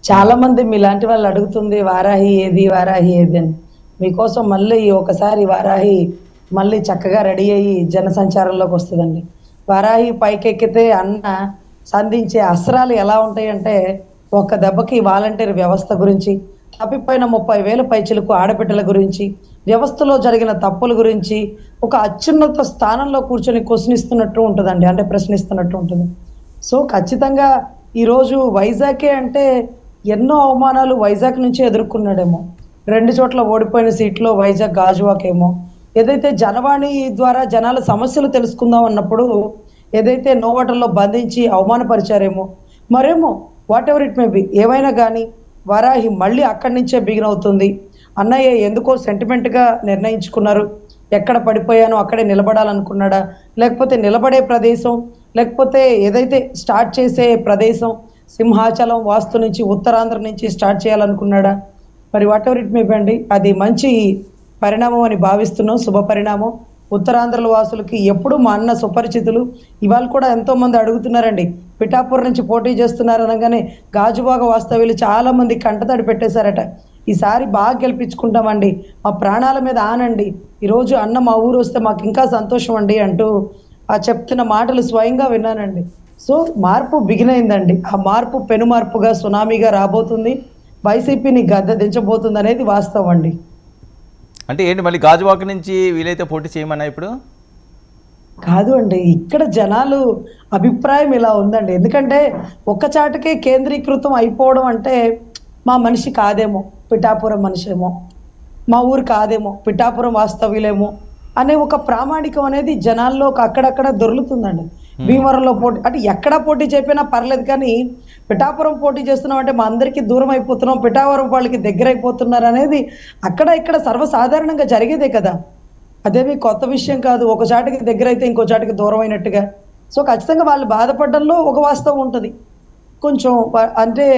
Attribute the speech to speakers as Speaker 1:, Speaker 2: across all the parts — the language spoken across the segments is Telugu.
Speaker 1: చాలా మంది మీలాంటి వాళ్ళు అడుగుతుంది వారాహి ఏది? వారాహి ఏది అని. మీకోసం మళ్ళీ ఒకసారి వారాహి మళ్ళీ చక్కగా రెడీ అయ్యి జనసంచారంలోకొస్తదండి. వారాహి పైకెక్కితే అన్న సంధించే అస్త్రాలు ఎలా ఉంటాయంటే, ఒక్క దెబ్బకి వాలంటీర్ వ్యవస్థ గురించి, తప్పిపోయిన 30,000 పైచిలుకు ఆడబిడ్డల గురించి, వ్యవస్థలో జరిగిన తప్పుల గురించి, ఒక అత్యున్నత స్థానంలో కూర్చొని క్వెషనిస్తున్నట్టు ఉంటదండి. అంటే ప్రశ్నిస్తున్నట్టు ఉంటుంది. సో, ఖచ్చితంగా ఈరోజు వైజాగే అంటే ఎన్నో అవమానాలు వైజాగ్ నుంచే ఎదుర్కొన్నాడేమో. 2 చోట్ల ఓడిపోయిన సీట్‌లో వైజాగ్ గాజువాకేమో. ఏదైతే జనవాణి ద్వారా జనాల సమస్యలు తెలుసుకుందాం అన్నప్పుడు, ఏదైతే నోవాటల్లో బంధించి అవమానపరిచారేమో. మరేమో వాటెవర్ ఇట్ మే బి ఏవైనా గానీ, వారాహి మళ్ళీ అక్కడి నుంచే బిగిన్ అవుతుంది. అన్నయ్య ఎందుకో సెంటిమెంట్‌గా నిర్ణయించుకున్నారు. ఎక్కడ పడిపోయానో అక్కడే నిలబడాలనుకున్నాడా? లేకపోతే నిలబడే ప్రదేశం, లేకపోతే ఏదైతే స్టార్ట్ చేసే ప్రదేశం సింహాచలం వాస్తు నుంచి ఉత్తరాంధ్ర నుంచి స్టార్ట్ చేయాలనుకున్నాడా? మరి వాటెవర్ ఇట్ మే బి అండి. అది మంచి పరిణామం అని భావిస్తున్నాం. శుభ పరిణామం. ఉత్తరాంధ్రల వాసులకి ఎప్పుడు మా అన్న సుపరిచితులు. ఇవాళ కూడా ఎంతోమంది అడుగుతున్నారండి. పిఠాపురం నుంచి పోటీ చేస్తున్నారు అనగానే గాజువాక వాస్తవ్యులు చాలా మంది కంటతడి పెట్టేశారట. ఈసారి బాగా గెలిపించుకుంటామండి. మా ప్రాణాల మీద ఆనండి. ఈరోజు అన్న మా ఊరు వస్తే మాకు ఇంకా సంతోషం అండి అంటూ చెప్తున్న మాటలు స్వయంగా విన్నానండి. సో, మార్పు బిగిన్ అయిందండి. ఆ మార్పు పెను మార్పుగా సునామీగా రాబోతుంది. వైసీపీని గద్దె దించబోతుందనేది వాస్తవం అండి.
Speaker 2: అంటే ఏంటి మళ్ళీ గాజువాక నుంచి వీలైతే పోటీ చేయమన్నా ఇప్పుడు?
Speaker 1: కాదు అండి. ఇక్కడ జనాలు అభిప్రాయం ఇలా ఉందండి. ఎందుకంటే ఒక్క చాటకే కేంద్రీకృతం అయిపోవడం అంటే మా మనిషి కాదేమో, పిఠాపురం మనిషేమో, మా ఊరు కాదేమో, పిఠాపురం వాస్తవ్యులేమో అనే ఒక ప్రామాణికం అనేది జనాల్లో అక్కడక్కడ దొర్లుతుందండి. భీమవరంలో పోటీ అంటే ఎక్కడ పోటీ చెప్పినా పర్లేదు కానీ పిఠాపురం పోటీ చేస్తున్నాం అంటే మా అందరికీ దూరం అయిపోతున్నాం, పిఠాపురం వాళ్ళకి దగ్గర అయిపోతున్నారు అనేది అక్కడ ఇక్కడ సర్వసాధారణంగా జరిగేదే కదా. అదేమి కొత్త విషయం కాదు. ఒక చాటికి దగ్గర అయితే ఇంకో చాటికి దూరం అయినట్టుగా. సో, ఖచ్చితంగా వాళ్ళు బాధపడడంలో ఒక వాస్తవం ఉంటది. కొంచెం అంటే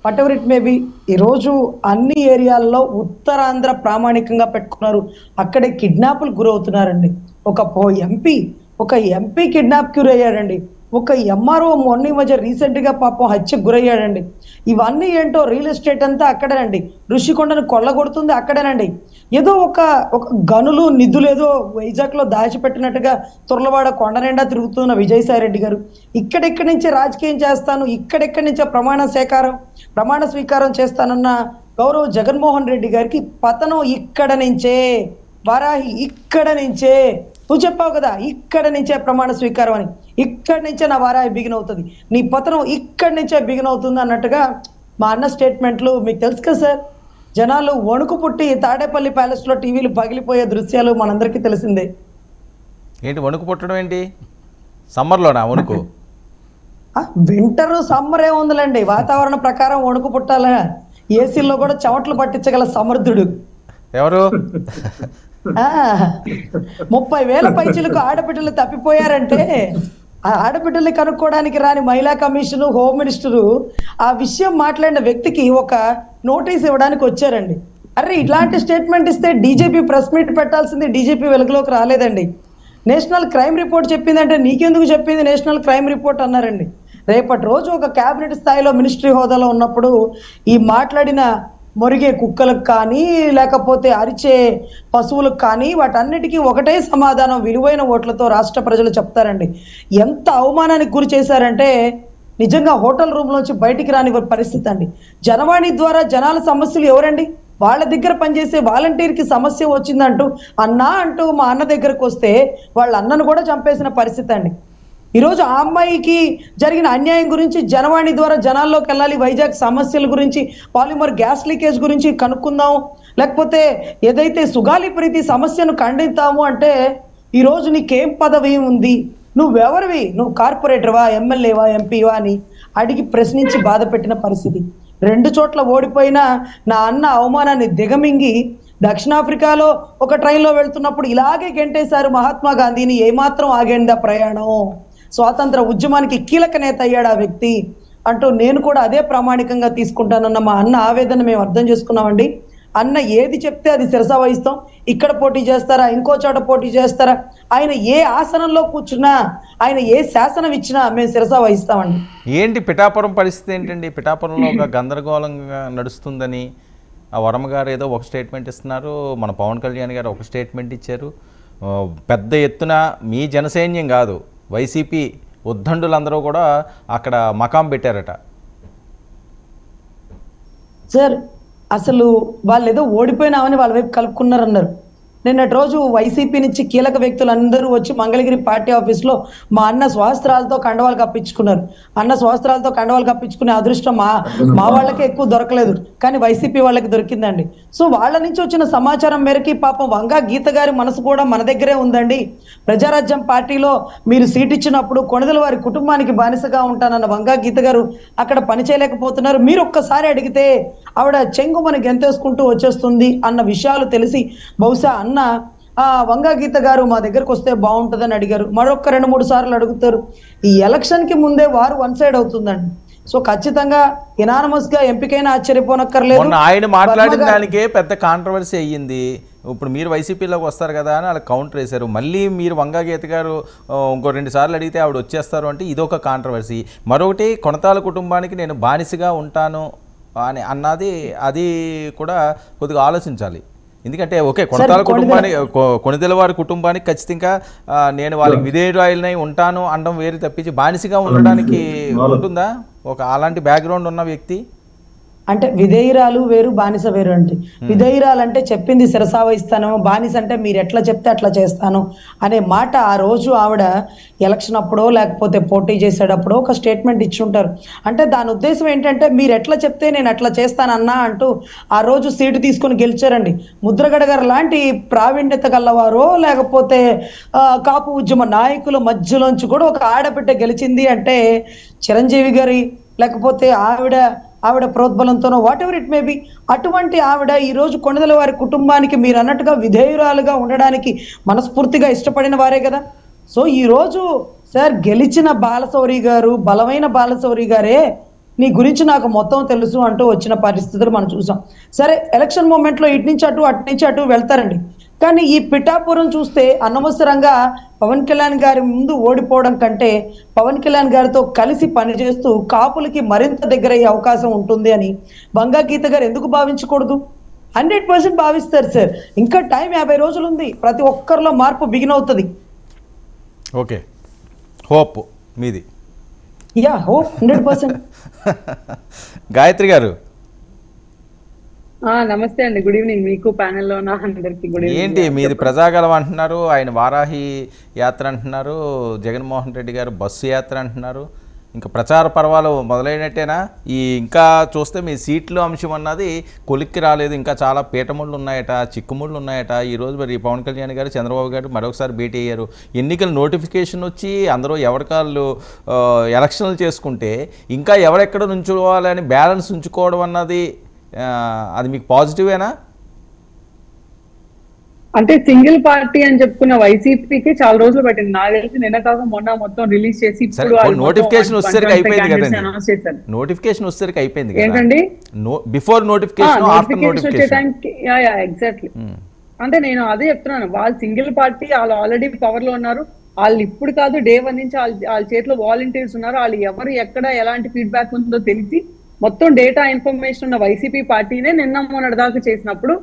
Speaker 1: వాటెవర్ ఇట్ మే బి ఈరోజు అన్ని ఏరియాల్లో ఉత్తరాంధ్ర ప్రామాణికంగా పెట్టుకున్నారు. అక్కడే కిడ్నాపులు గురవుతున్నారండి. ఒక ఎంపీ కిడ్నాప్ గురయ్యాడండి. ఒక ఎంఆర్ఓ మొన్న ఈ మధ్య రీసెంట్‌గా పాపం హత్యకు గురయ్యాడండి. ఇవన్నీ ఏంటో రియల్ ఎస్టేట్ అంతా అక్కడేనండి. ఋషికొండను కొల్లగొడుతుంది అక్కడేనండి. ఏదో ఒక గనులు, నిధులు ఏదో వైజాగ్‌లో దాచిపెట్టినట్టుగా తుర్లవాడ కొండ నిండా తిరుగుతున్న విజయసాయి రెడ్డి గారు. ఇక్కడెక్కడి నుంచే రాజకీయం చేస్తాను, ఇక్కడెక్కడి నుంచే ప్రమాణ స్వీకారం చేస్తానన్న గౌరవ జగన్మోహన్ రెడ్డి గారికి పతనం ఇక్కడ నుంచే. వారాహి ఇక్కడ నుంచే. నువ్వు చెప్పావు కదా ఇక్కడ నుంచే ప్రమాణ స్వీకారం అని. ఇక్కడి నుంచే నా వారాహి బిగిన్ అవుతుంది, నీ పతనం ఇక్కడి నుంచే బిగిన్ అవుతుంది అన్నట్టుగా మా అన్న స్టేట్మెంట్లు మీకు తెలుసు కదా సార్. జనాలు వణుకు పుట్టి తాడేపల్లి ప్యాలెస్లో టీవీలు పగిలిపోయే దృశ్యాలు మనందరికీ తెలిసిందే.
Speaker 2: ఏంటి వణుకు పుట్టడం ఏంటి? సమ్మర్లోనా వణుకు?
Speaker 1: వింటర్ సమ్మర్ ఏముందిలేండి, వాతావరణ ప్రకారం వణుకు పుట్టాల. ఏసీల్లో కూడా చెమటలు పట్టించగల సమర్థుడు
Speaker 2: ఎవరు?
Speaker 1: 30,000 పైచిలకు ఆడబిడ్డలు తప్పిపోయారంటే ఆ ఆడబిడ్డల్ని కనుక్కోవడానికి రాని మహిళా కమిషను, హోమ్ మినిస్టరు ఆ విషయం మాట్లాడిన వ్యక్తికి ఒక నోటీస్ ఇవ్వడానికి వచ్చారండి. అరే ఇట్లాంటి స్టేట్మెంట్ ఇస్తే డీజీపీ ప్రెస్ మీట్ పెట్టాల్సింది డీజీపీ వెలుగులోకి రాలేదండి. నేషనల్ క్రైమ్ రిపోర్ట్ చెప్పిందంటే నీకెందుకు చెప్పింది నేషనల్ క్రైమ్ రిపోర్ట్ అన్నారండి. రేపటి రోజు ఒక క్యాబినెట్ స్థాయిలో మినిస్ట్రీ హోదాలో ఉన్నప్పుడు ఈ మాట్లాడిన మొరిగే కుక్కలకు కానీ, లేకపోతే అరిచే పశువులకు కానీ వాటన్నిటికీ ఒకటే సమాధానం విలువైన ఓట్లతో రాష్ట్ర ప్రజలు చెప్తారండి. ఎంత అవమానానికి గురి చేశారంటే నిజంగా హోటల్ రూమ్లోంచి బయటికి రాని పరిస్థితి అండి. జనవాణి ద్వారా జనాల సమస్యలు ఎవరండి? వాళ్ళ దగ్గర పనిచేసే వాలంటీర్కి సమస్య వచ్చిందంటూ అన్నా అంటూ మా అన్న దగ్గరకు వస్తే వాళ్ళ అన్నను కూడా చంపేసిన పరిస్థితి అండి. ఈరోజు ఆ అమ్మాయికి జరిగిన అన్యాయం గురించి జనవాణి ద్వారా జనాల్లోకి వెళ్ళాలి. వైజాగ్ సమస్యల గురించి, పాలిమర్ గ్యాస్ లీకేజ్ గురించి కనుక్కుందాం, లేకపోతే ఏదైతే సుగాలి ప్రీతి సమస్యను ఖండిద్దాము అంటే ఈరోజు నీకేం పదవి ఉంది, నువ్వెవరివి, నువ్వు కార్పొరేటర్వా, ఎమ్మెల్యేవా, ఎంపీవా అని అడిగి ప్రశ్నించి బాధ పెట్టిన పరిస్థితి. 2 చోట్ల ఓడిపోయినా నా అన్న అవమానాన్ని దిగమింగి దక్షిణాఫ్రికాలో ఒక ట్రైన్లో వెళ్తున్నప్పుడు ఇలాగే గెంటేశారు మహాత్మా గాంధీని. ఏమాత్రం ఆగేందా ప్రయాణం? స్వాతంత్ర ఉద్యమానికి కీలక నేత అయ్యాడు ఆ వ్యక్తి అంటూ నేను కూడా అదే ప్రామాణికంగా తీసుకుంటానన్న మా అన్న ఆవేదన మేము అర్థం చేసుకున్నామండి. అన్న ఏది చెప్తే అది శిరస వహిస్తాం. ఇక్కడ పోటీ చేస్తారా, ఇంకో చోట పోటీ చేస్తారా, ఆయన ఏ ఆసనంలో కూర్చున్నా, ఆయన ఏ శాసనం ఇచ్చినా మేము శిరస వహిస్తామండి.
Speaker 2: ఏంటి పిఠాపురం పరిస్థితి ఏంటండి? పిఠాపురంలో ఒక గందరగోళంగా నడుస్తుందని ఆ వర్మ గారు ఏదో ఒక స్టేట్మెంట్ ఇస్తున్నారు, మన పవన్ కళ్యాణ్ గారు ఒక స్టేట్మెంట్ ఇచ్చారు. పెద్ద ఎత్తున మీ జనసైన్యం కాదు, వైసీపీ ఉద్దండులందరూ కూడా అక్కడ మకాం పెట్టారట.
Speaker 1: సార్ అసలు వాళ్ళు ఏదో ఓడిపోయినామని వాళ్ళ వైపు కలుపుకున్నారన్నారు. నిన్నటి రోజు వైసీపీ నుంచి కీలక వ్యక్తులు అందరూ వచ్చి మంగళగిరి పార్టీ ఆఫీస్లో మా అన్న స్వస్త్రాలతో కండవాలు కప్పించుకున్నారు. అన్న స్వస్త్రాలతో కండవాలు కప్పించుకునే అదృష్టం మా వాళ్ళకే ఎక్కువ దొరకలేదు, కానీ వైసీపీ వాళ్ళకి దొరికిందండి. సో వాళ్ళ నుంచి వచ్చిన సమాచారం మేరకి పాపం వంగా గీత గారి మనసు కూడా మన దగ్గరే ఉందండి. ప్రజారాజ్యం పార్టీలో మీరు సీట్ ఇచ్చినప్పుడు కొణిదెల వారి కుటుంబానికి బానిసగా ఉంటానన్న వంగా గీత గారు అక్కడ పని చేయలేకపోతున్నారు. మీరు ఒక్కసారి అడిగితే ఆవిడ చెంగు మనకి గెంతేసుకుంటూ వచ్చేస్తుంది అన్న విషయాలు తెలిసి బహుశా అన్న వంగా గీత గారు మా దగ్గరకు వస్తే బాగుంటుందని అడిగారు. మరొక 2-3 సార్లు అడుగుతారు. ఈ ఎలక్షన్ కి ముందే వారు వన్ సైడ్ అవుతుందండి. సో ఖచ్చితంగా ఎనానమస్ గా ఎంపికైనా ఆశ్చర్యపోనక్కర్లేదు.
Speaker 2: ఆయన మాట్లాడిన దానికే పెద్ద కాంట్రవర్సీ అయ్యింది. ఇప్పుడు మీరు వైసీపీలోకి వస్తారు కదా అని వాళ్ళకి కౌంటర్ వేశారు. మళ్ళీ మీరు వంగా గీత గారు ఇంకో 2 సార్లు అడిగితే ఆవిడ వచ్చేస్తారు అంటే ఇదొక కాంట్రవర్సీ. మరొకటి కొనతాల కుటుంబానికి నేను బానిసగా ఉంటాను అని అన్నది, అది కూడా కొద్దిగా ఆలోచించాలి. ఎందుకంటే ఓకే, కొనతాల కుటుంబానికి, కొణిదెల వారి కుటుంబానికి ఖచ్చితంగా నేను వాళ్ళకి విధేయురాయిలనై ఉంటాను అనడం వేరు తప్పించి బానిసగా ఉండడానికి ఉంటుందా ఒక అలాంటి బ్యాక్గ్రౌండ్ ఉన్న వ్యక్తి?
Speaker 1: అంటే విధేయురాలు వేరు, బానిస వేరు అండి. విధేయురాలు అంటే చెప్పింది శిరసావహిస్తాను, బానిస అంటే మీరు ఎట్లా చెప్తే అట్లా చేస్తాను అనే మాట ఆ రోజు ఆవిడ ఎలక్షన్ అప్పుడో లేకపోతే పోటీ చేసేటప్పుడో ఒక స్టేట్మెంట్ ఇచ్చుంటారు. అంటే దాని ఉద్దేశం ఏంటంటే మీరు ఎట్లా చెప్తే నేను అట్లా చేస్తానన్నా అంటూ ఆ రోజు సీటు తీసుకుని గెలిచారండి. ముద్రగడ గారు లాంటి ప్రావీణ్యత గల్లవారో లేకపోతే కాపు ఉద్యమ నాయకుల మధ్యలోంచి కూడా ఒక ఆడబిడ్డ గెలిచింది అంటే చిరంజీవి గారి లేకపోతే ఆవిడ ప్రోద్బలంతోనో whatever it may be, అటువంటి ఆవిడ ఈరోజు కొణిదెల వారి కుటుంబానికి మీరు అన్నట్టుగా విధేయురాలుగా ఉండడానికి మనస్ఫూర్తిగా ఇష్టపడిన వారే కదా. సో ఈరోజు సార్ గెలిచిన బాలశౌరి గారు, బలమైన బాలశౌరి గారే నీ గురించి నాకు మొత్తం తెలుసు అంటూ వచ్చిన పరిస్థితులు మనం చూసాం. సరే ఎలక్షన్ మూమెంట్లో ఇటు నుంచి అటు వెళ్తారండి. కానీ ఈ పిఠాపురం చూస్తే అనవసరంగా పవన్ కళ్యాణ్ గారి ముందు ఓడిపోవడం కంటే పవన్ కళ్యాణ్ గారితో కలిసి పనిచేస్తూ కాపులకి మరింత దగ్గర అయ్యే అవకాశం ఉంటుంది అని వంగా గీత గారు ఎందుకు భావించకూడదు? 100% భావిస్తారు సార్. ఇంకా టైం 50 రోజులు ఉంది. ప్రతి ఒక్కరిలో మార్పు బిగిన్ అవుతుంది.
Speaker 2: ఓకే, హోప్ మీది.
Speaker 1: Yeah, hope 100%.
Speaker 2: గాయత్రి గారు
Speaker 3: నమస్తే అండి, గుడ్ ఈవినింగ్ మీకు, ప్యానెల్లో ఉన్న అందరికి గుడ్ ఈవినింగ్.
Speaker 2: ఏంటి మీది ప్రజాగలం అంటున్నారు, ఆయన వారాహి యాత్ర అంటున్నారు, జగన్మోహన్ రెడ్డి గారు బస్సు యాత్ర అంటున్నారు, ఇంకా ప్రచార పర్వాలు మొదలైనట్టేనా? ఇంకా చూస్తే మీ సీట్లు అంశం అన్నది కొలిక్కి రాలేదు, ఇంకా చాలా పీఠముళ్ళు ఉన్నాయట, చిక్కుముళ్ళు ఉన్నాయట. ఈరోజు మరి పవన్ కళ్యాణ్ గారు చంద్రబాబు గారు మరొకసారి భేటీ అయ్యారు. ఎన్నికల నోటిఫికేషన్ వచ్చి అందరూ ఎవరికాళ్ళు ఎలక్షన్లు చేసుకుంటే ఇంకా ఎవరెక్కడ నుంచోవాలని బ్యాలెన్స్ ఉంచుకోవడం అన్నది అది మీకు పాజిటివేనా?
Speaker 3: అంటే సింగిల్ పార్టీ అని చెప్పుకున్న వైసీపీకి చాలా రోజులు పట్టింది. నాకు తెలిసి నిన్న కాక మొన్న మొత్తం రిలీజ్ చేసి
Speaker 2: నోటిఫికేషన్ వచ్చేసరికి అయిపోయింది కదండి. నోటిఫికేషన్ వచ్చేసరికి అయిపోయింది
Speaker 3: ఏంటండి,
Speaker 2: before notification after notification.
Speaker 3: Exactly. అంటే నేను అదే చెప్తున్నాను, వాళ్ళు సింగిల్ పార్టీ, వాళ్ళు ఆల్రెడీ పవర్ లో ఉన్నారు. వాళ్ళు ఇప్పుడు కాదు, డే 1 నుంచి వాళ్ళ చేతిలో వాలంటీర్స్ ఉన్నారు. వాళ్ళు ఎవరు ఎక్కడ ఎలాంటి ఫీడ్బ్యాక్ ఉందో తెలిసి మొత్తం డేటా ఇన్ఫర్మేషన్ ఉన్న వైసీపీ పార్టీనే నిన్న మొన్నటి దాకా చేసినప్పుడు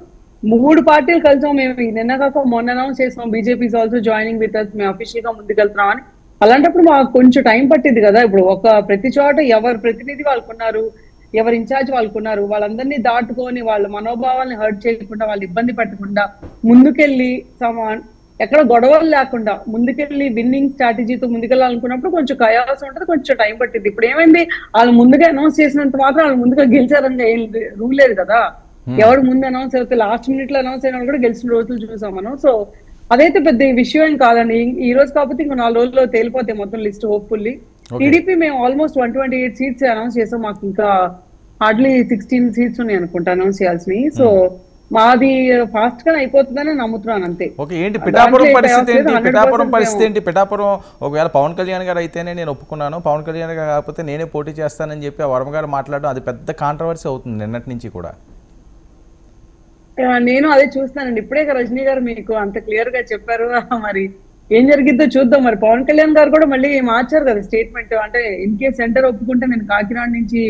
Speaker 3: 3 పార్టీలు కలిసాం. మేము నిన్న కాక మొన్న అనౌన్స్ చేసాం, BJP is also joining with us, మేము అఫీషియల్ గా ముందుకెళ్తున్నాం అని. అలాంటప్పుడు మాకు కొంచెం టైం పట్టింది కదా. ఇప్పుడు ప్రతి చోట ఎవరు ప్రతినిధి వాళ్ళకున్నారు, ఎవరు ఇన్ఛార్జ్ వాళ్ళకున్నారు, వాళ్ళందరినీ దాటుకొని వాళ్ళ మనోభావాల్ని హర్ట్ చేయకుండా, వాళ్ళు ఇబ్బంది పెట్టకుండా ముందుకెళ్ళి ఎక్కడ గొడవలు లేకుండా ముందుకెళ్ళి విన్నింగ్ స్ట్రాటజీతో ముందుకెళ్ళాలనుకున్నప్పుడు కొంచెం కయాస్ ఉంటుంది, కొంచెం టైం పట్టింది. ఇప్పుడు ఏమైంది, వాళ్ళు ముందుగా అనౌన్స్ చేసినంత మాత్రం వాళ్ళు ముందుగా గెలిచారని ఏం రూల్ లేదు కదా. ఎవరు ముందు అనౌన్స్ అయితే లాస్ట్ మినిట్ లో అనౌన్స్ అయినా కూడా గెలిచిన రోజులు చూసాం మనం. సో అదైతే పెద్ద విషయం ఏం కాదండి. ఈ రోజు కాకపోతే ఇంకో 4 రోజుల్లో తేలిపోతాయి మొత్తం లిస్ట్ హోప్ఫుల్లీ. టీడీపీ మేము ఆల్మోస్ట్ 128 సీట్స్ అనౌన్స్ చేసాం. మాకు ఇంకా హార్డ్లీ 16 సీట్స్ ఉన్నాయి అనుకుంటా అనౌన్స్ చేయాల్సినవి. సో మాది ఫాస్ట్ గా అయిపోతుందని నమ్ముతున్నాను అంతే.
Speaker 2: ఓకే, ఏంటి పిఠాపురం పరిస్థితి ఏంటి? పిఠాపురం పరిస్థితి ఏంటి? పిఠాపురం ఒకవేళ పవన్ కళ్యాణ్ గారు అయితేనే నేను ఒప్పుకున్నాను, పవన్ కళ్యాణ్ గారు కాకపోతే నేనే పోటీ చేస్తానని చెప్పి ఆ వర్మ గారు మాట్లాడడం అది పెద్ద కాంట్రవర్సీ అవుతుంది నిన్నటి నుంచి కూడా.
Speaker 3: నేను అదే చూస్తానండి. ఇప్పుడే రజనీ గారు మీకు అంత క్లియర్ గా చెప్పారు. మరి ఏం జరిగిద్దో చూద్దాం. మరి పవన్ కళ్యాణ్ గారు కూడా మళ్ళీ మార్చారు కదా స్టేట్మెంట్. అంటే ఇన్ కేస్ సెంటర్ ఒప్పుకుంటే నేను కాకినాడ నుంచి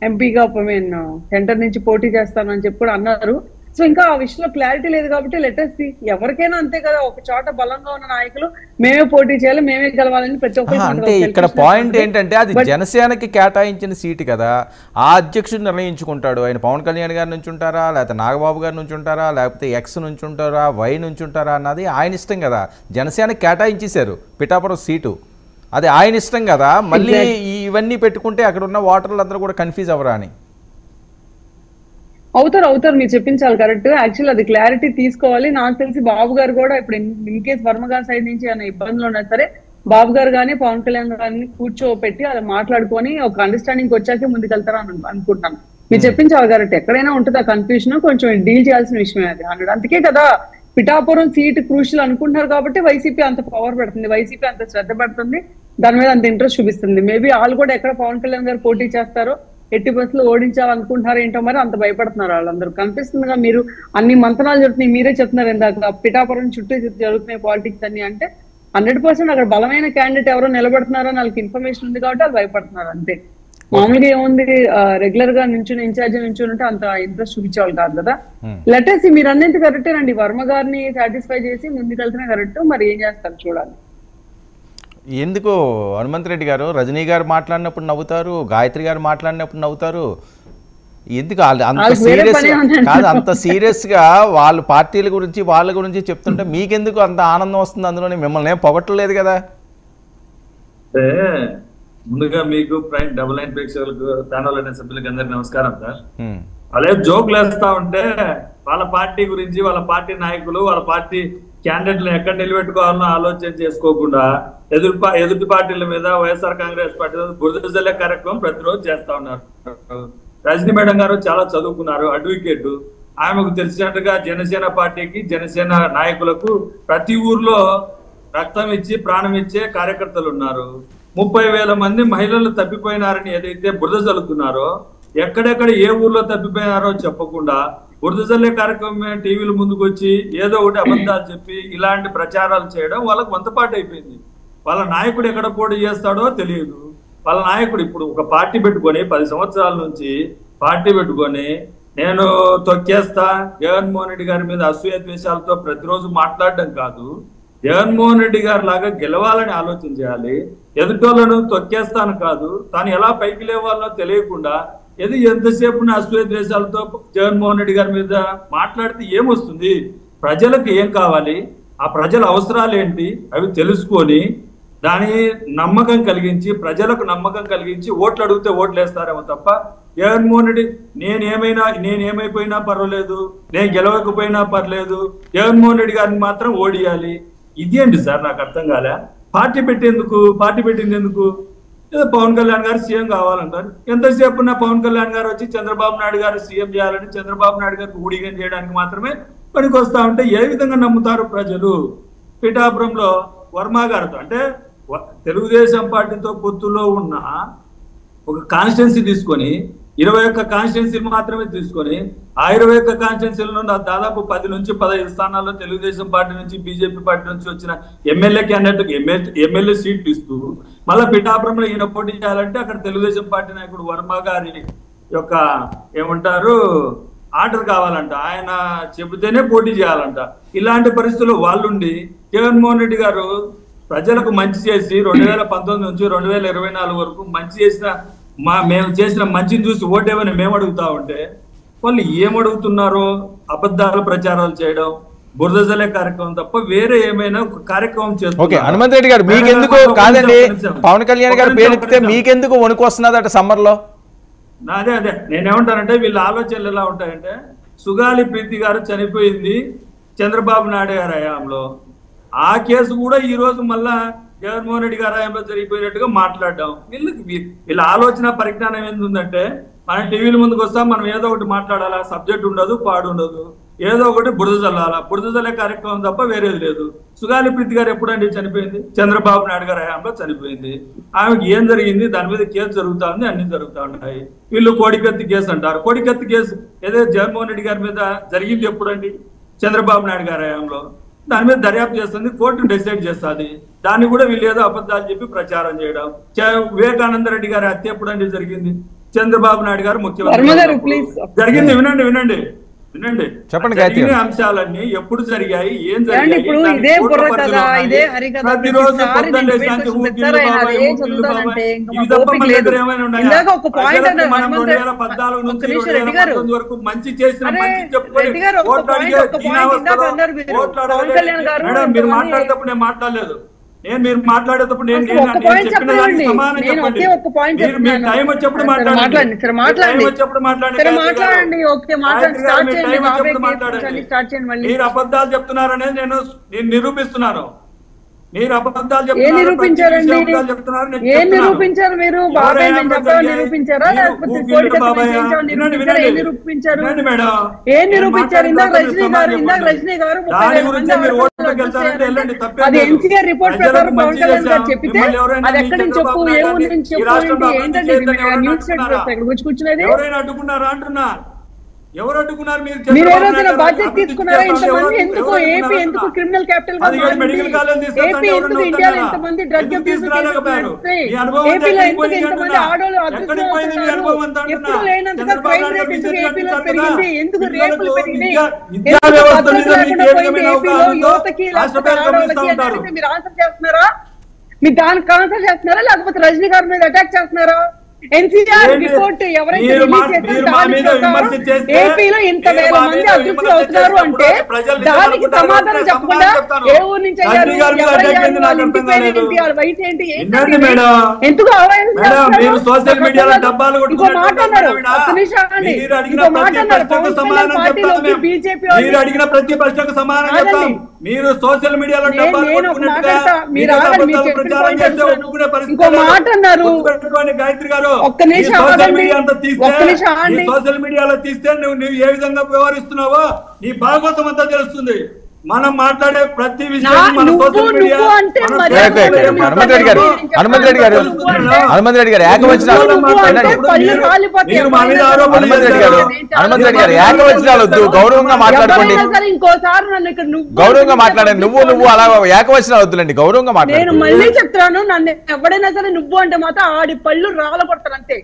Speaker 3: ఎంపీగా నేను సెంటర్ నుంచి పోటీ చేస్తానని చెప్పి కూడా అన్నారు. సో ఇంకా ఆ విషయంలో క్లారిటీ లేదు కాబట్టి లెటెస్ట్ ఎవరికైనా అంతే కదా, ఒక చోట బలంగా ఉన్న నాయకులు మేమే పోటీ చేయాలి, మేమే గెలవాలని ప్రతి ఒక్కరు.
Speaker 2: అంటే ఇక్కడ పాయింట్ ఏంటంటే అది జనసేనకి కేటాయించిన సీటు కదా, ఆ అధ్యక్షుడు నిర్ణయించుకుంటాడు. ఆయన పవన్ కళ్యాణ్ గారి నుంచి ఉంటారా, లేకపోతే నాగబాబు గారి నుంచి ఉంటారా, లేకపోతే ఎక్స్ నుంచి ఉంటారా, వై నుంచి ఉంటారా అన్నది ఆయన ఇష్టం కదా. జనసేనకి కేటాయించేశారు పిఠాపురం సీటు, అది ఆయన ఇష్టం కదా. మళ్ళీ ఇవన్నీ పెట్టుకుంటే అక్కడ ఉన్న ఓటర్లు అందరూ కూడా కన్ఫ్యూజ్ అవ్వరా అని.
Speaker 3: అవుతారు మీరు చెప్పించాలి కరెక్ట్. యాక్చువల్ అది క్లారిటీ తీసుకోవాలి. నాకు తెలిసి బాబు గారు కూడా ఇప్పుడు ఇన్ కేస్ వర్మ గారి సైడ్ నుంచి ఏమైనా ఇబ్బందులు ఉన్నా సరే బాబు గారు కానీ పవన్ కళ్యాణ్ గారిని కూర్చోపెట్టి అది మాట్లాడుకొని ఒక అండర్స్టాండింగ్ వచ్చాకే ముందుకెళ్తారు అని అనుకుంటాను. మీరు చెప్పించాలి కరెక్ట్. ఎక్కడైనా ఉంటుంది ఆ కన్ఫ్యూజన్, కొంచెం డీల్ చేయాల్సిన విషయమే అది 100. అందుకే కదా పిఠాపురం సీట్ క్రూషియల్ అనుకుంటున్నారు కాబట్టి వైసీపీ అంత పవర్ పెడుతుంది, వైసీపీ అంత శ్రద్ధ పెడుతుంది, దాని మీద అంత ఇంట్రెస్ట్ చూపిస్తుంది. మేబీ వాళ్ళు కూడా ఎక్కడ పవన్ కళ్యాణ్ గారు పోటీ చేస్తారో ఎట్టి బస్సులు ఓడించాలనుకుంటున్నారు ఏంటో మరి అంత భయపడుతున్నారు వాళ్ళందరూ. కనిపిస్తుందిగా మీరు అన్ని మంతనాలు జరుగుతున్నాయి, మీరే చెప్తున్నారు ఇందాక పిఠాపురం చుట్టూ జరుగుతున్నాయి పాలిటిక్స్ అన్ని. అంటే 100% అక్కడ బలమైన క్యాండిడేట్ ఎవరో నిలబడుతున్నారో వాళ్ళకి ఇన్ఫర్మేషన్ ఉంది కాబట్టి వాళ్ళు భయపడుతున్నారు అంతే. మామూలుగా ఏముంది, రెగ్యులర్ గా నుంచి ఇన్ఛార్జ్ నుంచి ఉంటే అంత ఇంట్రెస్ట్ చూపించేవాళ్ళు కాదు కదా. లెటర్స్ మీరు అన్నింటి కరెక్టేనండి. వర్మ గారిని సాటిస్ఫై చేసి ముందుకెళ్తేనే కరెక్ట్. మరి ఏం చేస్తారు చూడాలి.
Speaker 2: ఎందుకు హనుమంత్ రెడ్డి గారు రజనీ గారు మాట్లాడినప్పుడు నవ్వుతారు, గాయత్రి గారు మాట్లాడినప్పుడు నవ్వుతారు, ఎందుకు అంత సీరియస్ కాదు, అంత సీరియస్గా వాళ్ళ పార్టీల గురించి వాళ్ళ గురించి చెప్తుంటే మీకెందుకు అంత ఆనందం వస్తుంది అందులోనే? మిమ్మల్ని ఏం పొగట్టలేదు కదా.
Speaker 4: ముందుగా మీకు ప్రైమ్ డబుల్ నైన్ ప్రేక్షకులకు ఛానల్ అనే సభ్యులకు అందరికి నమస్కారం సార్. వాళ్ళే జోకులు వేస్తా ఉంటే వాళ్ళ పార్టీ గురించి వాళ్ళ పార్టీ నాయకులు వాళ్ళ పార్టీ క్యాండిడేట్లను ఎక్కడ నిలబెట్టుకోవాలనో ఆలోచన చేసుకోకుండా ఎదుటి పార్టీల మీద వైఎస్ఆర్ కాంగ్రెస్ పార్టీ బురద జల్లే కార్యక్రమం ప్రతిరోజు చేస్తా ఉన్నారు. రజనీ మేడం గారు చాలా చదువుకున్నారు, అడ్వకేట్. ఆమెకు తెలిసినట్టుగా జనసేన పార్టీకి జనసేన నాయకులకు ప్రతి ఊర్లో రక్తం ఇచ్చి ప్రాణం ఇచ్చే కార్యకర్తలు ఉన్నారు. 30,000 మంది మహిళలు తప్పిపోయినారని ఏదైతే బురద జల్లుతున్నారో, ఎక్కడెక్కడ ఏ ఊర్లో తప్పిపోయినారో చెప్పకుండా బురద జల్లే కార్యక్రమం టీవీల ముందుకు వచ్చి ఏదో ఒకటి అబద్ధాలు చెప్పి ఇలాంటి ప్రచారాలు చేయడం వాళ్ళకు వంతపాటు అయిపోయింది. వాళ్ళ నాయకుడు ఎక్కడ పోటీ చేస్తాడో తెలియదు. వాళ్ళ నాయకుడు ఇప్పుడు ఒక పార్టీ పెట్టుకొని 10 సంవత్సరాల నుంచి పార్టీ పెట్టుకొని నేను తొక్కేస్తా, జగన్మోహన్ రెడ్డి గారి మీద అసూయ ద్వేషాలతో ప్రతిరోజు మాట్లాడడం కాదు, జగన్మోహన్ రెడ్డి గారి లాగా గెలవాలని ఆలోచన చేయాలి. ఎదుటోళ్లను తొక్కేస్తాను కాదు, తాను ఎలా పైకి లేవాలనో తెలియకుండా ఎంతసేపు అసూయ ద్వేషాలతో జగన్మోహన్ రెడ్డి గారి మీద మాట్లాడితే ఏమొస్తుంది? ప్రజలకు ఏం కావాలి, ఆ ప్రజల అవసరాలు ఏంటి అవి తెలుసుకొని దాని నమ్మకం కలిగించి ప్రజలకు నమ్మకం కలిగించి ఓట్లు అడిగితే ఓట్లు వేస్తారేమో తప్ప జగన్మోహన్ రెడ్డి నేనేమైపోయినా పర్వాలేదు, నేను గెలవకపోయినా పర్లేదు, జగన్మోహన్ రెడ్డి గారిని మాత్రం ఓడియాలి. ఇదేంటి సార్ నాకు అర్థం కాలే. పార్టీ పెట్టింది ఎందుకు? ఏదో పవన్ కళ్యాణ్ గారు సీఎం కావాలంటారు. ఎంతసేపు ఉన్న పవన్ కళ్యాణ్ గారు వచ్చి చంద్రబాబు నాయుడు గారు సీఎం చేయాలని చంద్రబాబు నాయుడు గారికి ఊడిగం చేయడానికి మాత్రమే పనికి వస్తా ఉంటే ఏ విధంగా నమ్ముతారు ప్రజలు? పిఠాపురంలో వర్మ గారితో అంటే తెలుగుదేశం పార్టీతో పొత్తులో ఉన్న ఒక కాన్స్టిట్యున్సీ తీసుకొని 21 కాన్స్టిట్యున్సీలు మాత్రమే తీసుకొని ఆ 21 కాన్స్టిట్యున్సీలలో దాదాపు 10 నుంచి 15 స్థానాల్లో తెలుగుదేశం పార్టీ నుంచి బీజేపీ పార్టీ నుంచి వచ్చిన ఎమ్మెల్యే క్యాండిడేట్ ఎమ్మెల్యే సీట్లు ఇస్తూ మళ్ళీ పిఠాపురంలో ఈయన పోటీ చేయాలంటే అక్కడ తెలుగుదేశం పార్టీ నాయకుడు వర్మ గారి యొక్క ఏమంటారు ఆర్డర్ కావాలంట, ఆయన చెబితేనే పోటీ చేయాలంట. ఇలాంటి పరిస్థితుల్లో వాళ్ళుండి జగన్మోహన్ రెడ్డి గారు ప్రజలకు మంచి చేసి 2019 నుంచి 2024 వరకు మంచి చేసిన మేము చేసిన మంచిని చూసి ఓటేమని మేము అడుగుతా ఉంటే వాళ్ళు ఏమడుగుతున్నారో అబద్ధాల ప్రచారాలు చేయడం, బురద జల్లే కార్యక్రమం తప్ప వేరే ఏమైనా కార్యక్రమం చేస్తారు.
Speaker 2: హనుమంత్ రెడ్డి గారు మీకెందుకు కాదండి, పవన్ కళ్యాణ్ గారు పేరెత్తితే మీకెందుకు వణుకు వస్తున్నది అట సమ్మర్ లో?
Speaker 4: అదే నేనేమంటానంటే వీళ్ళ ఆలోచనలు ఎలా ఉంటాయంటే సుగాలి ప్రీతి గారు చనిపోయింది చంద్రబాబు నాయుడు గారి హయాంలో, ఆ కేసు కూడా ఈ రోజు మళ్ళా జగన్మోహన్ రెడ్డి గారి హయాంలో జరిగిపోయినట్టుగా మాట్లాడడం. వీళ్ళ ఆలోచన పరిజ్ఞానం ఏంటంటే మనం టీవీల ముందుకు వస్తాం, మనం ఏదో ఒకటి మాట్లాడాలా, సబ్జెక్ట్ ఉండదు, పాడు ఉండదు. ఏదో ఒకటి బురద చల్లాలా, బురద చల్లే కార్యక్రమం తప్ప వేరేది లేదు. సుగాలి ప్రీతి గారు ఎప్పుడండి చనిపోయింది? చంద్రబాబు నాయుడు గారి హయాంలో చనిపోయింది. ఆమెకి ఏం జరిగింది? దాని మీద కేసు జరుగుతా ఉంది, అన్ని జరుగుతూ ఉన్నాయి. వీళ్ళు కోడికత్తి కేసు అంటారు. కోడికత్తి కేసు ఏదైతే జగన్మోహన్ రెడ్డి గారి మీద జరిగింది ఎప్పుడండి? చంద్రబాబు నాయుడు గారి హయాంలో. దాని మీద దర్యాప్తు చేస్తుంది, కోర్టు డిసైడ్ చేస్తుంది. దాన్ని కూడా వీళ్ళు ఏదో అబద్ధాలు చెప్పి ప్రచారం చేయడం. వివేకానంద రెడ్డి గారి హత్య ఎప్పుడండి జరిగింది? చంద్రబాబు నాయుడు గారు ముఖ్యమంత్రి జరిగింది. వినండి వినండి వినండి, జరిగిన అంశాలన్నీ ఎప్పుడు జరిగాయి, ఏం జరిగాయి, ప్రతిరోజు మనం 2014 నుంచి 2019 వరకు మంచి చేసిన మంచి చెప్పుకొని ఓట్లు అడిగే మేడం మీరు మాట్లాడేటప్పుడు నేను మాట్లాడలేదు. మీరు మాట్లాడేటప్పుడు నేను చెప్పిన దానికి సమానం చెప్పండి. మీరు టైం వచ్చేప్పుడు మాట్లాడండి. మీరు అబద్ధాలు చెప్తున్నారనేది నేను నిరూపిస్తున్నాను. మీరు అబద్ధాలు
Speaker 3: చెప్తున్నారు. మీరు రజనీ గారు అది ఎన్సీఆర్ రిపోర్ట్ ప్రకారం పవన్ కళ్యాణ్ గారు చెప్పితే అది ఎక్కడి నుంచి చెప్పు, ఏ ఊరి నుంచి చెప్పు, ఏంటంటే న్యూస్ వచ్చి కూర్చునేది.
Speaker 4: ఎవరైనా అడ్డుకున్నారా అంటున్నా? ఎవరు అడ్డుకున్నారు?
Speaker 3: మీరు ఏ రోజున బాధ్యత తీసుకున్నారా? ఇంతమంది ఎందుకు ఏపీ ఎందుకు క్రిమినల్ క్యాపిటల్ గా ఏపీ ఎందుకు ఇండియాలో ఇంతమంది డ్రగ్ అబ్యూస్ ఏపీలో ఎందుకు ఇంతమంది ఆడోళ్ళు ఎప్పుడు లేనంతగా క్రైమ్ రేట్ ఎందుకు ఏపీలో పెరిగింది? ఎందుకు రేపులు పెరిగినాయి? ఏపీలో యువతకి ఆడవాళ్ళకి అంటే మీరు ఆన్సర్ చేస్తున్నారా? మీరు దానికి ఆన్సర్ చేస్తున్నారా లేకపోతే రజనీ గారి మీద అటాక్ చేస్తున్నారా? ఎన్సీఆర్ రిపోర్ట్ ఎవరైతే ఏపీలో ఇంత వేల మంది అదృష్టి అవుతున్నారు అంటే దానికి సమాధానం చెప్పకుండా ఏ ఊరు నుంచి వయసు ఏంటి ఎందుకు ఇంకో మాట అన్నారు. ఒక్క నిమిషం అండి, ఇంకో మాట అన్నారు. పవన్ కళ్యాణ్ పార్టీలోకి బీజేపీ
Speaker 4: మీరు సోషల్ మీడియాలో
Speaker 3: ఇంకో మాట అన్నారు.
Speaker 4: గాయత్రి గారు
Speaker 3: ఒక్క నిమిషం
Speaker 4: సోషల్ మీడియాలో తీస్తే నువ్వు ఏ విధంగా వ్యవహరిస్తున్నావో నీ భాగవతం అంతా తెలుస్తుంది. మనం మాట్లాడే ప్రతి విషయం
Speaker 2: హనుమంత్ రెడ్డి గారు ఏకవచనాలు గౌరవంగా మాట్లాడుకోండి. గౌరవంగా మాట్లాడండి. నువ్వు అలా ఏకవచనాలు వద్దులండి, గౌరవంగా మాట్లాడండి.
Speaker 3: నేను మళ్ళీ చెప్తాను, నన్ను ఎవడైనా సరే నువ్వు అంటే మాత్రం ఆడి పళ్ళు రాళ్ళ కొడతారు అంతే.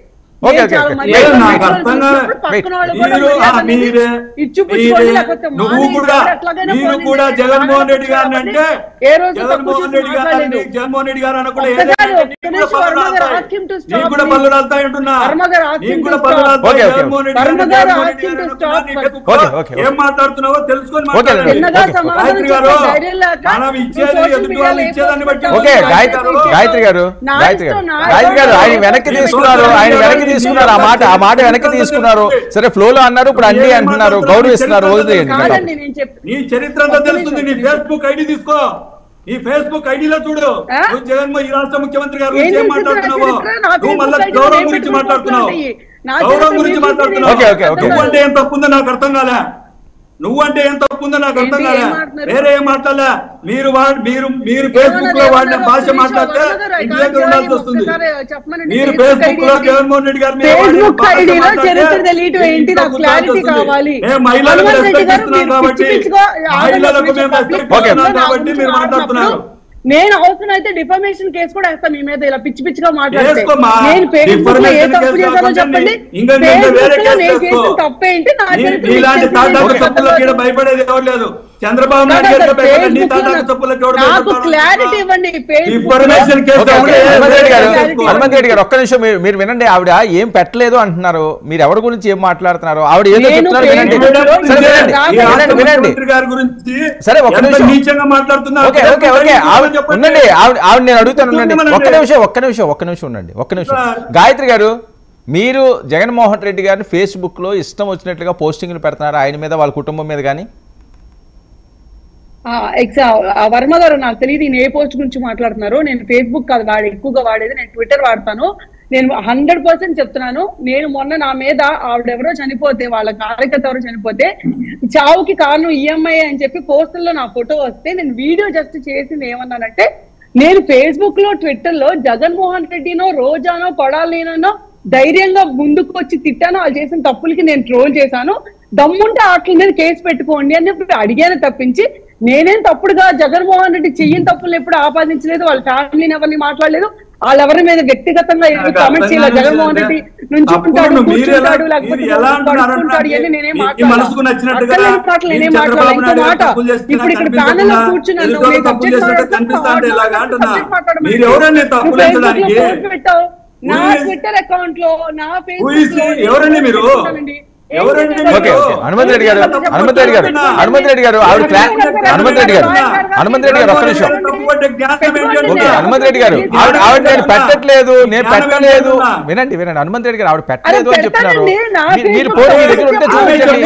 Speaker 4: మీరు కూడా జగన్మోహన్ రెడ్డి గారిని అంటే జగన్మోహన్ రెడ్డి గారు అనకుండా కూడా పళ్ళు రాలుతాయి అంటున్నా. ఏం మాట్లాడుతున్నావో తెలుసుకొని మనం ఇచ్చేది ఎదుటి వాళ్ళు ఇచ్చేదాన్ని బట్టి.
Speaker 2: గాయత్రి గారు ఆయన వెనక్కి తీసుకున్నారు, ఆ మాట వెనక్కి తీసుకున్నారు. సరే ఫ్లోలో అన్నారు, ఇప్పుడు అన్ని అంటున్నారు, గౌరవిస్తున్నారు.
Speaker 4: నీ చరిత్ర అంతా తెలుస్తుంది. నీ ఫేస్బుక్ ఐడి తీసుకో, నీ ఫేస్బుక్ ఐడిలో చూడు. నువ్వు జగన్మోహన్ ఈ రాష్ట్ర ముఖ్యమంత్రి గారు గురించి ఏం మాట్లాడుతున్నావు? నువ్వు మళ్ళీ గౌరవం గురించి మాట్లాడుతున్నావు. గౌరవం గురించి మాట్లాడుతున్నావు. నువ్వంటే ఏం తప్పుందో నాకు అర్థం కాలే. నువ్వంటే ఏం తప్పుందో నాకు అర్థం కాలే. వేరే ఏం మాట్లాడలే. మీరు ఫేస్బుక్ లో వాడిన భాష మాట్లాడితే ఇంటి దగ్గర ఉండాల్సి వస్తుంది. మీరు ఫేస్బుక్ లో జగన్మోహన్ రెడ్డి గారి మీద మహిళలకు రెస్పెక్ట్ ఇస్తున్నాం కాబట్టి మహిళలకు మేము రెస్పెక్ట్ ఇస్తున్నాం కాబట్టి మీరు మాట్లాడుతున్నారు.
Speaker 3: నేను అవసరం అయితే డిఫర్మేషన్ కేసు కూడా వేస్తాను మీ మీద. ఇలా పిచ్చి పిచ్చిగా మాట్లాడితే తప్పేంటి?
Speaker 4: భయపడేది ఎవరు లేదు. చంద్రబాబు
Speaker 3: నాకు క్లారిటీ ఇవ్వండి.
Speaker 2: హనుమంత్ రెడ్డి గారు ఒక్క నిమిషం మీరు వినండి. ఆవిడ ఏం పెట్టలేదు అంటున్నారు, మీరు ఎవరి గురించి ఏం మాట్లాడుతున్నారు? ఆవిడ ఏదో చెప్తున్నారు, వినండి. సరే ఒక్క నిమిషం ఉండండి. ఆవిడ నేను అడుగుతాను, ఉండండి ఒక్క నిమిషం ఉండండి. ఒక్క నిమిషం గాయత్రి గారు, మీరు జగన్మోహన్ రెడ్డి గారిని ఫేస్బుక్ లో ఇష్టం వచ్చినట్లుగా పోస్టింగ్లు పెడుతున్నారు, ఆయన మీద వాళ్ళ కుటుంబం మీద కానీ?
Speaker 3: వర్మ గారు నాకు తెలియదు ఈయన ఏ పోస్ట్ గురించి మాట్లాడుతున్నారు. నేను ఫేస్బుక్ కాదు ఎక్కువగా వాడేది, నేను ట్విట్టర్ వాడతాను. నేను 100% చెప్తున్నాను. నేను మొన్న నా మీద ఆవిడెవరో చనిపోతే, వాళ్ళ కార్యకర్త ఎవరో చనిపోతే చావుకి కారణం ఈఎంఐ అని చెప్పి పోస్టుల్లో నా ఫోటో వస్తే నేను వీడియో జస్ట్ చేసింది ఏమన్నానంటే, నేను ఫేస్బుక్ లో ట్విట్టర్ లో జగన్మోహన్ రెడ్డినో రోజానో కొడాలినో ధైర్యంగా ముందుకు వచ్చి తిట్టాను. వాళ్ళు చేసిన తప్పులకి నేను ట్రోల్ చేశాను, దమ్ముంటే వాటి మీద కేసు పెట్టుకోండి అని అడిగాను తప్పించి నేనేం తప్పుడుగా జగన్మోహన్ రెడ్డి చెయ్యని తప్పులు ఎప్పుడు ఆపాదించలేదు, వాళ్ళ ఫ్యామిలీని ఎవరిని మాట్లాడలేదు, వాళ్ళెవరి మీద వ్యక్తిగతంగా కామెంట్ చేయలేదు. జగన్మోహన్ రెడ్డి నుంచి ఉంటాడు, కూర్చుంటాడు, లేకపోతే పడుకుంటాడు అని నేనేం మాట్లాడలేదు. నేనేం మాట్లాడలేదు. ఇంకో మాట, ఇప్పుడు ఇక్కడ ప్యానెల్ లో కూర్చున్నాను, నేను సబ్జెక్ట్ పెట్టావు నా ట్విట్టర్ అకౌంట్ లో, నా ఫేస్బుక్ లో.
Speaker 2: హనుమంత్ రెడ్డి గారు ఒక్క నిమిషం. హనుమంత్ రెడ్డి గారు ఆవిడ నేను పెట్టట్లేదు, వినండి హనుమంత్ రెడ్డి గారు ఆవిడ పెట్టలేదు అని చెప్తున్నారు. మీరు ఫోన్ మీ దగ్గర ఉంటే చూపించండి.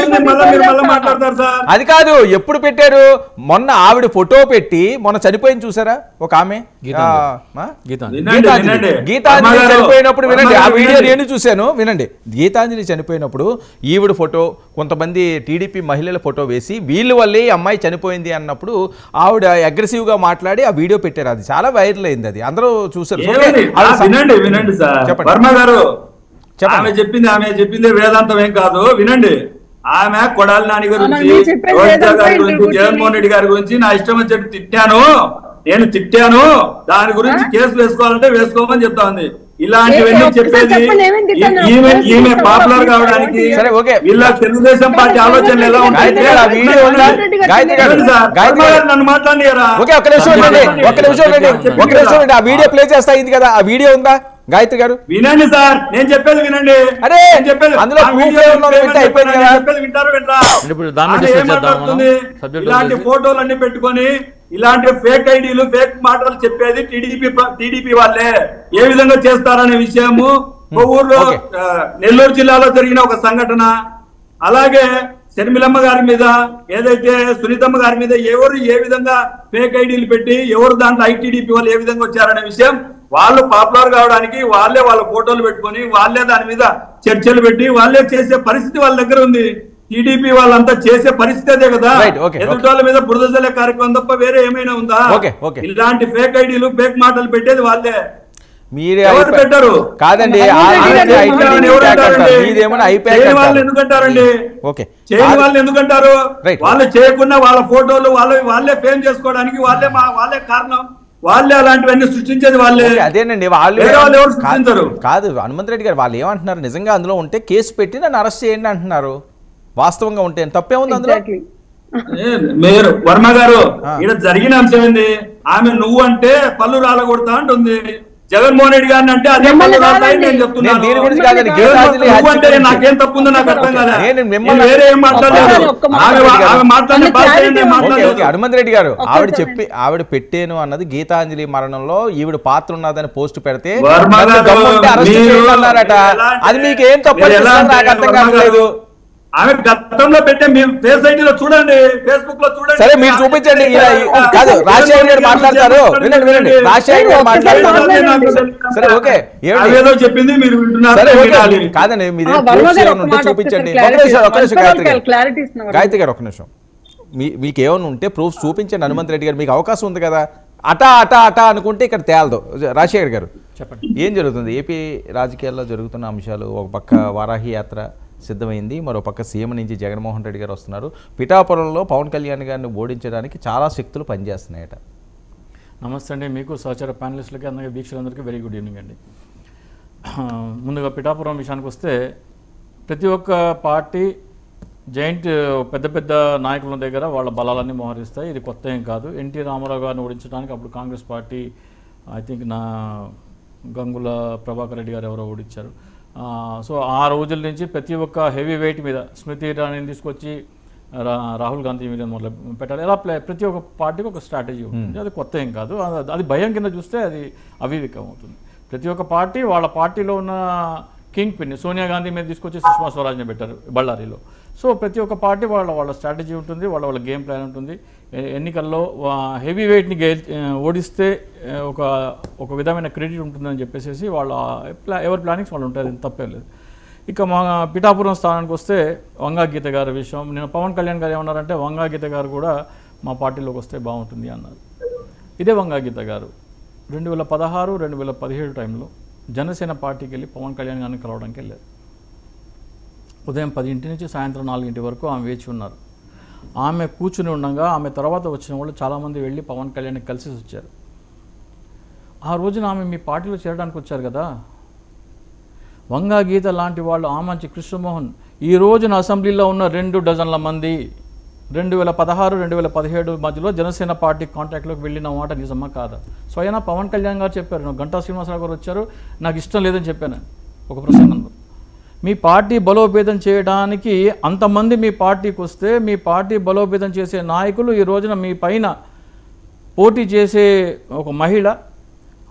Speaker 2: అది కాదు, ఎప్పుడు పెట్టారు? మొన్న ఆవిడ ఫోటో పెట్టి మొన్న చనిపోయింది చూసారా ఒక ఆమె, గీతాంజలి చనిపోయినప్పుడు. వినండి, ఆ వీడియో నేను చూశాను. వినండి, గీతాంజలి చనిపోయినప్పుడు ఈవిడ ఫోటో, కొంతమంది టీడీపీ మహిళల ఫోటో వేసి వీళ్ళ వల్లే ఈ అమ్మాయి చనిపోయింది అన్నప్పుడు ఆవిడ అగ్రెసివ్ గా మాట్లాడి ఆ వీడియో పెట్టారు. అది చాలా వైరల్ అయింది, అది అందరూ చూసారు.
Speaker 4: వినండి సార్ వర్మ గారు, ఆమె చెప్పింది వేదాంతం ఏం కాదు. వినండి, ఆమె కొడాలి నాని గురించి, రోజా గారి గురించి, జగన్మోహన్ రెడ్డి గారి గురించి నా ఇష్టం వచ్చేట్టు తిట్టాను, దాని గురించి కేసు వేసుకోవాలంటే వేసుకోమని చెప్తా ఉంది. ఇలాంటివన్నీ చెప్పేది ఈమె పాపులర్ కావడానికి వీళ్ళ తెలుగుదేశం పార్టీ ఆలోచనలు ఎలా ఉంటాయి? నన్ను మాట్లాడియారా?
Speaker 2: ఆ వీడియో ప్లే చేస్తా అయింది కదా, ఆ వీడియో ఉందా గాయత్రి గారు?
Speaker 4: వినండి సార్, నేను చెప్పేది వినండి.
Speaker 2: అరే అందులో
Speaker 4: ఇలాంటి ఫోటోలు అన్ని పెట్టుకొని ఇలాంటి ఫేక్ ఐడీలు, ఫేక్ మాటలు చెప్పేది టీడీపీ వాళ్ళే. ఏ విధంగా చేస్తారనే విషయము ఊర్లో నెల్లూరు జిల్లాలో జరిగిన ఒక సంఘటన, అలాగే శర్మిలమ్మ గారి మీద, ఏదైతే సునీతమ్మ గారి మీద ఎవరు ఏ విధంగా ఫేక్ ఐడీలు పెట్టి ఎవరు దాంట్లో ఐటీడీపీ వాళ్ళు ఏ విధంగా వచ్చారనే విషయం వాళ్ళు పాపులర్ కావడానికి వాళ్ళే వాళ్ళ ఫోటోలు పెట్టుకొని వాళ్ళే దాని మీద చర్చలు పెట్టి వాళ్ళే చేసే పరిస్థితి వాళ్ళ దగ్గర ఉంది. టీడీపీ వాళ్ళంతా చేసే పరిస్థితి అదే కదా, ఎదుటోళ్ళ మీద బురదజల్లే కార్యక్రమం తప్ప వేరే ఏమైనా ఉందా? ఇలాంటి ఫేక్ ఐడీలు, ఫేక్ మాటలు పెట్టేది వాళ్ళే.
Speaker 2: మీరే పెట్టారు కాదండి,
Speaker 4: ఎందుకంటారండి? చేయని వాళ్ళు ఎందుకంటారు? వాళ్ళు చేయకుండా వాళ్ళ ఫోటోలు వాళ్ళే ఫేమ్ చేసుకోవడానికి వాళ్ళే కారణం, వాళ్ళే అలాంటివన్నీ సృష్టించేది వాళ్ళే.
Speaker 2: అదేనండి, వాళ్ళు కాదు హనుమంత్ రెడ్డి గారు, వాళ్ళు ఏమంటున్నారు? నిజంగా అందులో ఉంటే కేసు పెట్టి నన్ను అరెస్ట్ చేయండి అంటున్నారు. వాస్తవంగా ఉంటే తప్పే ఉంది అందులో?
Speaker 4: మీరు వర్మ గారు, ఇక్కడ జరిగిన అంశం ఏంది? ఆమె నువ్వు అంటే పళ్ళు రాలగొడతా అంటుంది, జగన్మోహన్ రెడ్డి గారిని అంటే అదే పళ్ళు రాలతాయని నేను చెప్తున్నాను. నాకేం తప్పు ఉందో నాకు అర్థం కాదా? వేరే ఏం మాట్లాడలేదు.
Speaker 2: హనుమంత్ రెడ్డి గారు ఆవిడ పెట్టాను అన్నది గీతాంజలి మరణంలో ఈవిడ పాత్ర ఉన్నదని పోస్ట్ పెడితే అన్నారట. అది మీకు ఏం తప్పు నాకు అర్థం కావట్లేదు.
Speaker 4: ఆమె గతంలో పెట్టే మీ ఫేస్ ఐడీలో చూడండి, ఫేస్బుక్ లో చూడండి.
Speaker 2: సరే మీరు చూపించండి. కాదు, రాజశేఖర్ గారు మాట్లాడతారు, వినండి రాజశేఖర్ గారు మాట్లాడతారు. సరే ఓకే,
Speaker 4: ఏదో చెప్పింది మీరు వింటున్నారు.
Speaker 2: సరే ఓకే, కాదండి మీరు ఉంటే చూపించండి. గాయత్రి గారు ఒక్క నిమిషం, మీకు ఏమైనా ఉంటే ప్రూఫ్స్ చూపించండి. హనుమంత్ రెడ్డి గారు మీకు అవకాశం ఉంది కదా. అటా అనుకుంటే ఇక్కడ తేలదు. రాజశేఖర్ గారు చెప్పండి, ఏం జరుగుతుంది? ఏపీ రాజకీయాల్లో జరుగుతున్న అంశాలు, ఒక పక్క వారాహి యాత్ర సిద్ధమైంది, మరో పక్క సీఎం నుంచి జగన్మోహన్ రెడ్డి గారు వస్తున్నారు. పిఠాపురంలో పవన్ కళ్యాణ్ గారిని ఓడించడానికి చాలా శక్తులు పనిచేస్తున్నాయట.
Speaker 5: నమస్తే అండి, మీకు సహచర ప్యానలిస్టులకి అందరికీ వీక్షకులందరికీ వెరీ గుడ్ ఈవినింగ్ అండి. ముందుగా పిఠాపురం విషయానికి వస్తే, ప్రతి ఒక్క పార్టీ జాయింట్ పెద్ద పెద్ద నాయకుల దగ్గర వాళ్ళ బలాలన్నీ మోహరిస్తాయి. ఇది కొత్త ఏం కాదు. ఎన్టీ రామారావు గారిని ఓడించడానికి అప్పుడు Congress party I think Gangula Prabhakar Reddy గారు ఎవరో ఓడించారు. సో ఆ రోజుల నుంచి ప్రతి ఒక్క హెవీ వెయిట్ మీద స్మృతి ఇరానీని తీసుకొచ్చి రాహుల్ గాంధీ మీద మొదలు పెట్టాలి, ఎలా ప్రతి ఒక్క పార్టీకి ఒక స్ట్రాటజీ ఉంటుంది. అది కొత్త ఏం కాదు. అది భయం కింద చూస్తే అది అవివేకం అవుతుంది. ప్రతి ఒక్క పార్టీ వాళ్ళ పార్టీలో ఉన్న కింగ్ పిన్ సోనియా గాంధీ మీద తీసుకొచ్చి సుష్మా స్వరాజ్ని పెట్టారు బళ్ళారిలో. సో ప్రతి ఒక్క పార్టీ వాళ్ళ స్ట్రాటజీ ఉంటుంది, వాళ్ళ గేమ్ ప్లాన్ ఉంటుంది. ఎన్నికల్లో హెవీ వెయిట్ని ఓడిస్తే ఒక విధమైన క్రెడిట్ ఉంటుందని చెప్పేసి ఎవరి ప్లానింగ్స్ వాళ్ళు ఉంటాయి, అది తప్పేం లేదు. ఇక మా పిఠాపురం స్థానానికి వస్తే వంగా గీత గారి విషయం, నేను పవన్ కళ్యాణ్ గారు ఏమన్నారంటే వంగా గీత గారు కూడా మా పార్టీలోకి వస్తే బాగుంటుంది అన్నారు. ఇదే వంగా గీత గారు 2016, 2017 టైంలో జనసేన పార్టీకి వెళ్ళి పవన్ కళ్యాణ్ గారిని కలవడానికి వెళ్ళారు. ఉదయం 10 నుంచి సాయంత్రం 4 వరకు ఆమె వేచి ఉన్నారు. ఆమె కూర్చుని ఉండగా ఆమె తర్వాత వచ్చిన వాళ్ళు చాలామంది వెళ్ళి పవన్ కళ్యాణ్ని కలిసి వచ్చారు. ఆ రోజున ఆమె మీ పార్టీలో చేరడానికి వచ్చారు కదా. వంగా గీత లాంటి వాళ్ళు, ఆమంచి కృష్ణమోహన్ ఈ రోజున అసెంబ్లీలో ఉన్న 2 డజన్ల మంది 2016, 2017 మధ్యలో జనసేన పార్టీ కాంటాక్ట్లోకి వెళ్ళిన మాట నిజమా కాదా? స్వయానా పవన్ కళ్యాణ్ గారు చెప్పారు. నాకు గంటా శ్రీనివాసరావు గారు వచ్చారు, నాకు ఇష్టం లేదని చెప్పాను ఒక ప్రసంగంలో. మీ పార్టీ బలోపేతం చేయడానికి అంతమంది మీ పార్టీకి వస్తే మీ పార్టీ బలోపేతం చేసే నాయకులు ఈ రోజున మీ పైన పోటీ చేసే ఒక మహిళ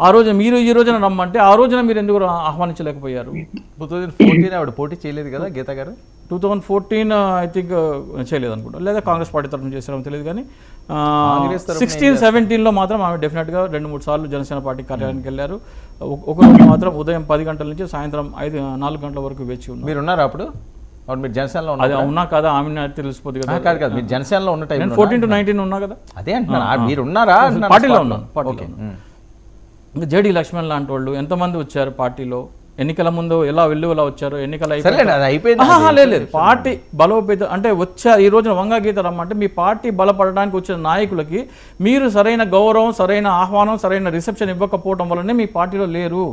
Speaker 5: ఆ రోజు మీరు ఈ రోజున రమ్మంటే ఆ రోజున మీరు ఎందుకు ఆహ్వానించలేకపోయారు?
Speaker 2: 2014 ఆవిడ పోటీ చేయలేదు కదా గీత గారు.
Speaker 5: 2014 ఐ థింక్ చేయలేదు అనుకుంటా, లేదా కాంగ్రెస్ పార్టీ తరఫున చేశారో తెలియదు. కానీ 16, 17లో మాత్రం ఆమె డెఫినెట్గా 2-3 సార్లు జనసేన పార్టీ కార్యాలయానికి వెళ్ళారు. ఒకరోజు మాత్రం ఉదయం 10 గంటల నుంచి సాయంత్రం 4 గంటల వరకు వేచి ఉన్నారు.
Speaker 2: మీరు ఉన్నారా అప్పుడు? మీరు జనసేనలో
Speaker 5: అది ఉన్నా కదా, ఆమె తెలిసిపోతుంది కదా.
Speaker 2: కాదు మీరు జనసేనలో ఉన్న టైం
Speaker 5: 14 to 19 ఉన్నా కదా.
Speaker 2: అదే అంటున్నాను, మీరు ఉన్నారా?
Speaker 5: పార్టీలో ఉన్నాను. ఇంకా జేడి లక్ష్మణ్ లాంటి వాళ్ళు ఎంతమంది వచ్చారు పార్టీలో. ఎన్నికల ముందు ఎలా వచ్చారు, ఎన్నికలు లేదు. పార్టీ బలోపేతం అంటే వచ్చారు. ఈ రోజున వంగా గీత రమ్మంటే మీ పార్టీ బలపడడానికి వచ్చిన నాయకులకి మీరు సరైన గౌరవం, సరైన ఆహ్వానం, సరైన రిసెప్షన్ ఇవ్వకపోవడం వల్లనే మీ పార్టీలో లేరు.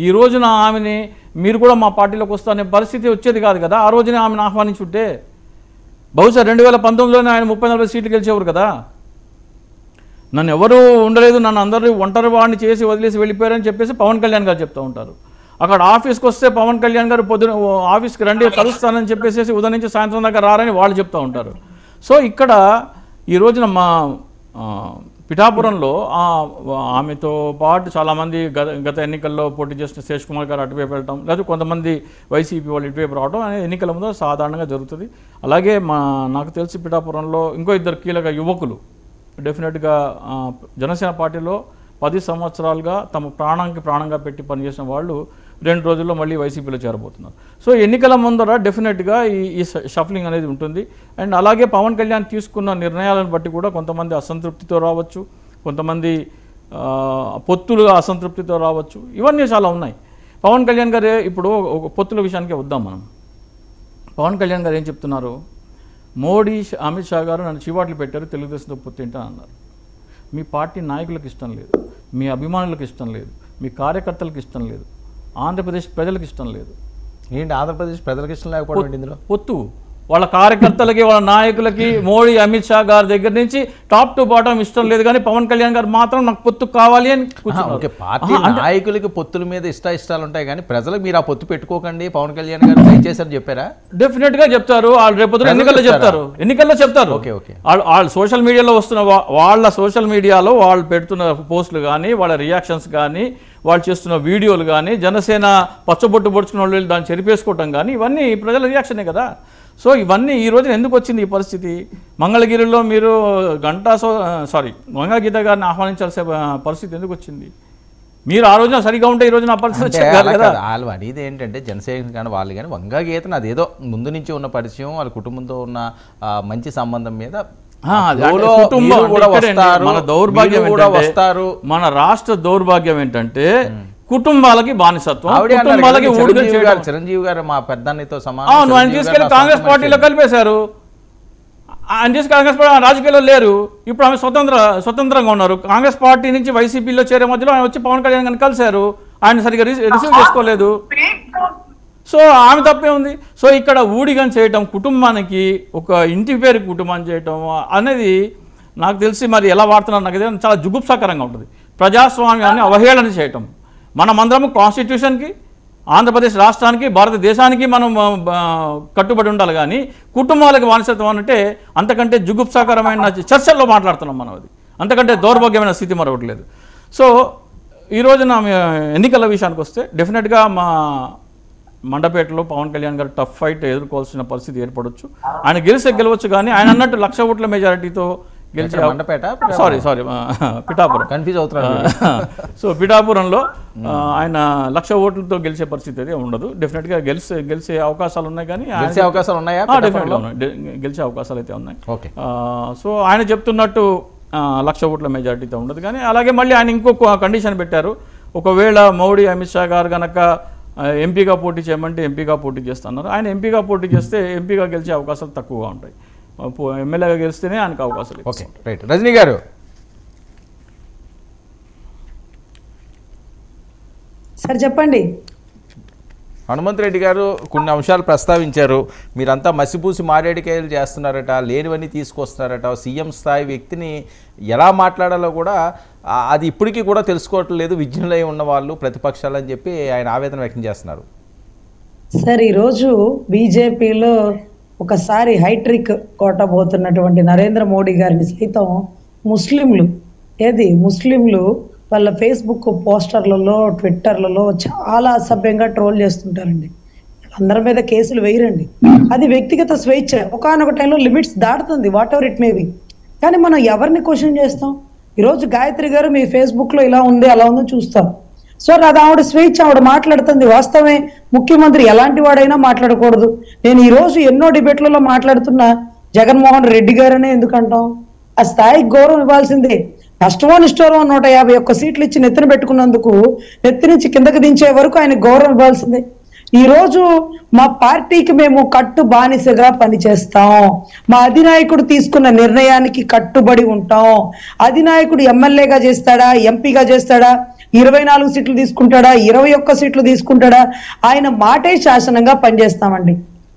Speaker 5: ఈ రోజున ఆమెని మీరు కూడా మా పార్టీలోకి వస్తారనే పరిస్థితి వచ్చేది కాదు కదా. ఆ రోజునే ఆమెను ఆహ్వానించుంటే బహుశా 2019లోనే ఆయన 30-40 సీట్లు గెలిచేవారు కదా. నన్ను ఎవరు ఉండలేదు, నన్ను అందరూ ఒంటరి వాడిని చేసి వదిలేసి వెళ్ళిపోయారని చెప్పేసి పవన్ కళ్యాణ్ గారు చెప్తూ ఉంటారు. అక్కడ ఆఫీస్కి వస్తే పవన్ కళ్యాణ్ గారు పొద్దున ఆఫీస్కి రండి కలుస్తానని చెప్పేసి ఉదయం నుంచి సాయంత్రం దాకా రారని వాళ్ళు చెప్తూ ఉంటారు. సో ఇక్కడ ఈ రోజున మా పిఠాపురంలో ఆమెతో పాటు చాలామంది గత ఎన్నికల్లో పోటీ చేసిన శేష్ కుమార్ గారు అటువైపు వెళ్ళటం, లేదా కొంతమంది వైసీపీ వాళ్ళు ఇటువైపు రావడం అనేది ఎన్నికల ముందు సాధారణంగా జరుగుతుంది. అలాగే నాకు తెలిసి పిఠాపురంలో ఇంకో 2 కీలక యువకులు డెఫినెట్గా జనసేన పార్టీలో 10 సంవత్సరాలుగా తమ ప్రాణంగా పెట్టి పనిచేసిన వాళ్ళు 2 రోజుల్లో మళ్ళీ వైసీపీలో చేరబోతున్నారు. సో ఎన్నికల ముందర డెఫినెట్గా ఈ షఫ్లింగ్ అనేది ఉంటుంది. అండ్ అలాగే పవన్ కళ్యాణ్ తీసుకున్న నిర్ణయాలను బట్టి కూడా కొంతమంది అసంతృప్తితో రావచ్చు, కొంతమంది పొత్తులుగా అసంతృప్తితో రావచ్చు. ఇవన్నీ చాలా ఉన్నాయి. పవన్ కళ్యాణ్ గారు ఇప్పుడు ఒక పొత్తుల విషయానికే వద్దాం మనం. పవన్ కళ్యాణ్ గారు ఏం చెప్తున్నారు? మోడీ, అమిత్ షా గారు నన్ను చివాట్లు పెట్టారు, తెలుగుదేశంతో పొత్తింటా అన్నారు. మీ పార్టీ నాయకులకు ఇష్టం లేదు, మీ అభిమానులకు ఇష్టం లేదు, మీ కార్యకర్తలకు ఇష్టం లేదు, ఆంధ్రప్రదేశ్ ప్రజలకు ఇష్టం లేదు.
Speaker 2: ఏంటి ఆంధ్రప్రదేశ్ ప్రజలకు ఇష్టం లేకపోవడం ఇందులో?
Speaker 5: పొత్తు వాళ్ళ కార్యకర్తలకి, వాళ్ళ నాయకులకి మోడీ, అమిత్ షా గారి దగ్గర నుంచి టాప్ టు బాటం ఇష్టం లేదు. కానీ పవన్ కళ్యాణ్ గారు మాత్రం నాకు పొత్తు కావాలి అని
Speaker 2: పార్టీ నాయకులకి పొత్తుల మీద ఇష్టాలు ఉంటాయి, కానీ ప్రజలకు మీరు ఆ పొత్తు పెట్టుకోకండి పవన్ కళ్యాణ్ గారు దయచేసి చెప్పారా?
Speaker 5: డెఫినెట్ గా చెప్తారు. వాళ్ళు రేపు ఎన్నికల్లో చెప్తారు. వాళ్ళు సోషల్ మీడియాలో వస్తున్న వాళ్ళ సోషల్ మీడియాలో వాళ్ళు పెడుతున్న పోస్టులు కానీ, వాళ్ళ రియాక్షన్స్ కానీ, వాళ్ళు చేస్తున్న వీడియోలు కానీ, జనసేన పచ్చబొట్టు పొడుచుకున్న వాళ్ళు దాన్ని చెరిపేసుకోవటం కానీ, ఇవన్నీ ప్రజల రియాక్షనే కదా. సో ఇవన్నీ ఈ రోజున ఎందుకు వచ్చింది ఈ పరిస్థితి? మంగళగిరిలో మీరు వంగా గీత గారిని ఆహ్వానించాల్సిన పరిస్థితి ఎందుకు వచ్చింది? మీరు ఆ రోజున సరిగా ఉంటే ఈ రోజున ఆ పరిస్థితి కదా.
Speaker 2: వాళ్ళు అనేది ఏంటంటే జనసేన కానీ వాళ్ళు కానీ వంగా గీతను అదేదో ముందు నుంచి ఉన్న పరిచయం, వాళ్ళ కుటుంబంతో ఉన్న మంచి సంబంధం మీద
Speaker 5: మన దౌర్భాగ్యం వస్తారు. మన రాష్ట్ర దౌర్భాగ్యం ఏంటంటే కుటుంబాలకి బానిసత్వం, కుటుంబాలకి
Speaker 2: చిరంజీవి గారు మా పెద్దన్నతో
Speaker 5: సమానం ఆయన తీసుకెళ్లి కాంగ్రెస్ పార్టీలో కలిపేశారు. ఆయన తీసుకు కాంగ్రెస్ పార్టీ రాజకీయాల్లో లేరు. ఇప్పుడు ఆమె స్వతంత్రంగా ఉన్నారు. కాంగ్రెస్ పార్టీ నుంచి వైసీపీలో చేరే మధ్యలో ఆయన వచ్చి పవన్ కళ్యాణ్ గారిని కలిశారు. ఆయన సరిగ్గా రిసీవ్ చేసుకోలేదు. సో ఆమె తప్పే ఉంది. సో ఇక్కడ ఊడిగం చేయటం, కుటుంబానికి ఒక ఇంటి పేరు కుటుంబం చేయటం అనేది నాకు తెలిసి మరి ఎలా వాడుతున్నారు నాకు తెలియదు, చాలా జుగుప్సాకరంగా ఉంటుంది. ప్రజాస్వామ్యాన్ని అవహేళన చేయటం. మనమందరము కాన్స్టిట్యూషన్కి, ఆంధ్రప్రదేశ్ రాష్ట్రానికి, భారతదేశానికి మనం కట్టుబడి ఉండాలి. కానీ కుటుంబాలకు బానిసత్వం అంటే అంతకంటే జుగుప్సాకరమైన చర్చల్లో మాట్లాడుతున్నాం మనం. అది అంతకంటే దౌర్భాగ్యమైన స్థితి మరొకటి లేదు. సో ఈ రోజున ఎన్నికల విషయానికి వస్తే డెఫినెట్గా మండపేటలో పవన్ కళ్యాణ్ గారు టఫ్ ఫైట్ ఎదుర్కోవాల్సిన పరిస్థితి ఏర్పడవచ్చు. ఆయన గెలవచ్చు కానీ ఆయన అన్నట్టు 1,00,000 ఓట్ల మెజారిటీతో గెలిచే సారీ పిఠాపురం
Speaker 2: కన్ఫ్యూజ్ అవుతున్నారు.
Speaker 5: సో పిఠాపురంలో ఆయన 1,00,000 ఓట్లతో గెలిచే పరిస్థితి అయితే ఉండదు. డెఫినెట్గా గెలిచే అవకాశాలు ఉన్నాయి కానీ
Speaker 2: గెలిచే అవకాశాలు ఉన్నాయా?
Speaker 5: డెఫినెట్గా ఉన్నాయి, గెలిచే అవకాశాలు అయితే ఉన్నాయి.
Speaker 2: ఓకే.
Speaker 5: సో ఆయన చెప్తున్నట్టు 1,00,000 ఓట్ల మెజారిటీతో ఉండదు. కానీ అలాగే మళ్ళీ ఆయన ఇంకొక కండిషన్ పెట్టారు, ఒకవేళ మోడీ అమిత్ షా గారు కనుక ఎంపీగా పోటీ చేయమంటే ఎంపీగా పోటీ చేస్తున్నారు. ఆయన ఎంపీగా పోటీ చేస్తే ఎంపీగా గెలిచే అవకాశాలు తక్కువగా ఉంటాయి, ఎమ్మెల్యేగా గెలిస్తేనే ఆయనకు అవకాశాలు.
Speaker 2: Okay, right. రజనీ గారు,
Speaker 1: సార్ చెప్పండి.
Speaker 2: హనుమంత్ రెడ్డి గారు కొన్ని అంశాలు ప్రస్తావించారు. మీరంతా మసిపూసి మారేడికాయలు చేస్తున్నారట, లేనివన్నీ తీసుకొస్తున్నారట, సీఎం స్థాయి వ్యక్తిని ఎలా మాట్లాడాలో కూడా అది ఇప్పటికీ కూడా తెలుసుకోవట్లేదు విజ్ఞులై ఉన్న వాళ్ళు ప్రతిపక్షాలు అని చెప్పి ఆయన ఆవేదన వ్యక్తం చేస్తున్నారు.
Speaker 1: సార్ ఈరోజు బీజేపీలో ఒకసారి హైట్రిక్ కొట్టబోతున్నటువంటి నరేంద్ర మోడీ గారిని సైతం ముస్లింలు వాళ్ళ ఫేస్బుక్ పోస్టర్లలో ట్విట్టర్లలో చాలా అసభ్యంగా ట్రోల్ చేస్తుంటారండి. అందరి మీద కేసులు వేయరండి, అది వ్యక్తిగత స్వేచ్ఛ. ఒకనొక టైంలో లిమిట్స్ దాటుతుంది, whatever it may be. కానీ మనం ఎవరిని క్వశ్చన్ చేస్తాం? ఈరోజు గాయత్రి గారు మీ ఫేస్బుక్ లో ఇలా ఉంది అలా ఉందో చూస్తాం. సో అది ఆవిడ స్వేచ్ఛ, ఆవిడ మాట్లాడుతుంది. వాస్తవమే, ముఖ్యమంత్రి ఎలాంటి వాడైనా మాట్లాడకూడదు. నేను ఈ రోజు ఎన్నో డిబేట్లలో మాట్లాడుతున్నా జగన్మోహన్ రెడ్డి గారనే ఎందుకంటాం? ఆ స్థాయికి గౌరవం ఇవ్వాల్సిందే. కష్టమో నిష్ఠూరమో 151 సీట్లు ఇచ్చి నెత్తిన పెట్టుకున్నందుకు నెత్తి నుంచి కిందకి దించే వరకు ఆయన గౌరవం ఇవ్వాల్సిందే. ఈ రోజు మా పార్టీకి మేము కట్టు బానిసగా పనిచేస్తాం, మా అధినాయకుడు తీసుకున్న నిర్ణయానికి కట్టుబడి ఉంటాం. అధినాయకుడు ఎమ్మెల్యేగా చేస్తాడా, ఎంపీగా చేస్తాడా, 24 సీట్లు తీసుకుంటాడా, 21 సీట్లు తీసుకుంటాడా, ఆయన మాటే శాసనంగా పనిచేస్తామండి.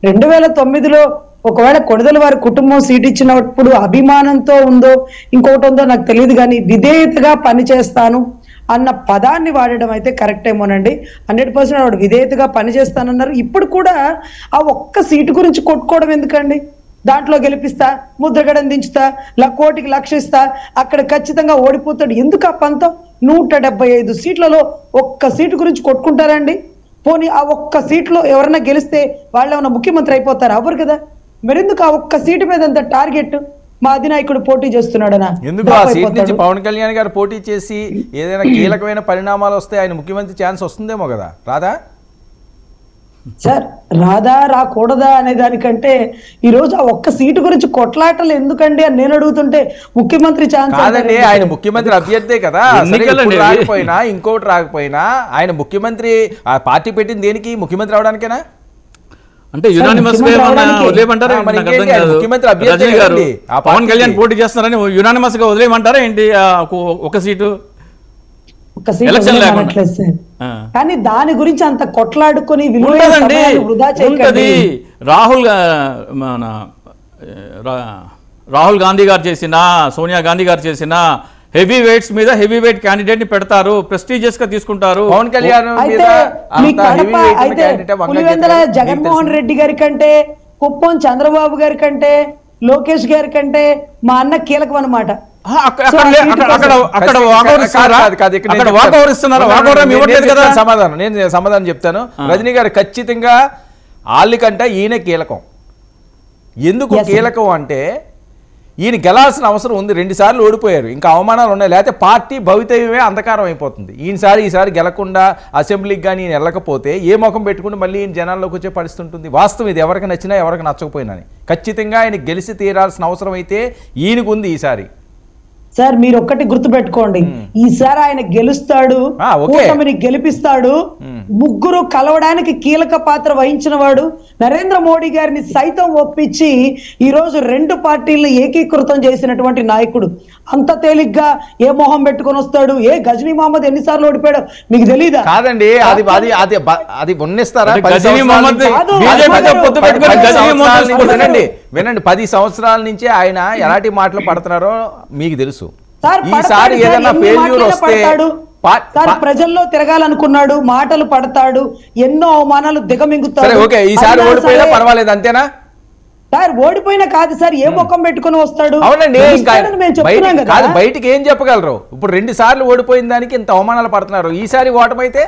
Speaker 1: 2009లో ఒకవేళ కొణిదెల వారి కుటుంబం సీట్ ఇచ్చినప్పుడు అభిమానంతో ఉందో ఇంకోటి ఉందో నాకు తెలియదు, కానీ విధేయతగా పనిచేస్తాను అన్న పదాన్ని వాడడం అయితే కరెక్ట్ ఏమోనండి. 100% ఆవిడ విధేయతగా పనిచేస్తానన్నారు. ఇప్పుడు కూడా ఆ ఒక్క సీటు గురించి కొట్టుకోవడం ఎందుకండి? దాంట్లో గెలిపిస్తా, ముద్రగడం దించుతా, కోటికి 1,00,000 ఇస్తా, అక్కడ ఖచ్చితంగా ఓడిపోతాడు. ఎందుకు ఆ పంతం? 175 సీట్లలో ఒక్క సీటు గురించి కొట్టుకుంటారండి. పోనీ ఆ ఒక్క సీట్లో ఎవరైనా గెలిస్తే వాళ్ళు ఏమైనా ముఖ్యమంత్రి అయిపోతారు? అవ్వరు కదా. మరెందుకు ఆ ఒక్క సీటు మీద అంత టార్గెట్? మా అధినాయకుడు పోటీ చేస్తున్నాడనా?
Speaker 2: ఎందుకు ఆ సీట్ నుంచి పవన్ కళ్యాణ్ గారు పోటీ చేసి ఏదైనా కీలకమైన పరిణామాలు వస్తే ఆయన ముఖ్యమంత్రి ఛాన్స్ వస్తుందేమో కదా, రాదా?
Speaker 1: సార్ రాదా రాకూడదా అనే దానికంటే ఈ రోజు ఆ ఒక్క సీటు గురించి కొట్లాటలు ఎందుకండి అని నేను అడుగుతుంటే ముఖ్యమంత్రి ఛాన్స్
Speaker 2: కాదండి, ఆయన ముఖ్యమంత్రి అభ్యర్థే కదా. రాకపోయినా ఇంకోటి రాకపోయినా ఆయన ముఖ్యమంత్రి, ఆ పార్టీ పెట్టింది దేనికి? ముఖ్యమంత్రి అవడానికేనా?
Speaker 5: అంటే యునానిమస్ గా వదిలేయమంటారా?
Speaker 2: ముఖ్యమంత్రి అభ్యర్థి
Speaker 5: గారు పవన్ కళ్యాణ్ పోటీ చేస్తున్నారని యునానిమస్ గా వదిలేయమంటారా ఏంటి? ఒక సీటు
Speaker 1: కానీ దాని గురించి అంత కొట్లాడుకొని
Speaker 5: ఉంటది. రాహుల్ గాంధీ గారు చేసిన, సోనియా గాంధీ గారు చేసిన హెవీ వెయిట్స్ మీద హెవీ వెయిట్ క్యాండిడేట్ ని పెడతారు, ప్రెస్టీజియస్ గా తీసుకుంటారు.
Speaker 2: పవన్ కళ్యాణ్
Speaker 1: జగన్మోహన్ రెడ్డి గారి కంటే, కుప్పం చంద్రబాబు గారి కంటే, లోకేష్ గారి కంటే మా అన్న కీలకం అన్నమాట.
Speaker 2: సమాధానం నేను సమాధానం చెప్తాను. రజనీ గారు ఖచ్చితంగా వాళ్ళకంటే ఈయన కీలకం. ఎందుకు కీలకం అంటే ఈయన గెలాల్సిన అవసరం ఉంది. 2 సార్లు ఓడిపోయారు, ఇంకా అవమానాలు ఉన్నాయి, లేకపోతే పార్టీ భవితవ్యమే అంధకారం అయిపోతుంది. ఈసారి గెలకుండా అసెంబ్లీకి కానీ ఈయన వెళ్ళకపోతే ఏ ముఖం పెట్టుకుని మళ్ళీ ఈయన జనాల్లోకి వచ్చే పరిస్థితి ఉంటుంది. వాస్తవం ఇది, ఎవరికి నచ్చినా ఎవరికి నచ్చకపోయినా ఖచ్చితంగా ఆయన గెలిచి తీరాల్సిన అవసరం అయితే ఈయనకు ఉంది ఈసారి.
Speaker 1: సార్ మీరు ఒక్కటి గుర్తు పెట్టుకోండి, ఈసారి ఆయన గెలుస్తాడు, కూటమిని గెలిపిస్తాడు. ముగ్గురు కలవడానికి కీలక పాత్ర వహించిన వాడు నరేంద్ర మోడీ గారిని సైతం ఒప్పించి ఈ రోజు 2 పార్టీలను ఏకీకృతం చేసినటువంటి నాయకుడు. అంత తేలిగ్గా ఏ మొహం పెట్టుకొని వస్తాడు? ఏ గజనీ మహమ్మద్ ఎన్నిసార్లు ఓడిపోయాడు మీకు తెలీదా?
Speaker 2: కాదండి, అది ఉన్నిస్తారా? వినండి, 10 సంవత్సరాల నుంచి ఆయన ఎలాంటి మాటలు పడుతున్నారో మీకు తెలుసు. ఈసారి ఏదైనా ఫెయిల్యూర్ వస్తే
Speaker 1: ప్రజల్లో తిరగాలనుకున్నాడు, మాటలు పడతాడు, ఎన్నో అవమానాలు దిగమింగుతాడు.
Speaker 2: ఈసారి ఓడిపోయినా పర్వాలేదు అంతేనా?
Speaker 1: సార్ ఓడిపోయినా కాదు సార్, ఏ ముఖం పెట్టుకుని వస్తాడు?
Speaker 2: అవునండి, కాదు బయటికి ఏం చెప్పగలరు? ఇప్పుడు 2 సార్లు ఓడిపోయిన దానికి ఇంత అవమానాలు పడుతున్నారు, ఈసారి ఓటమైతే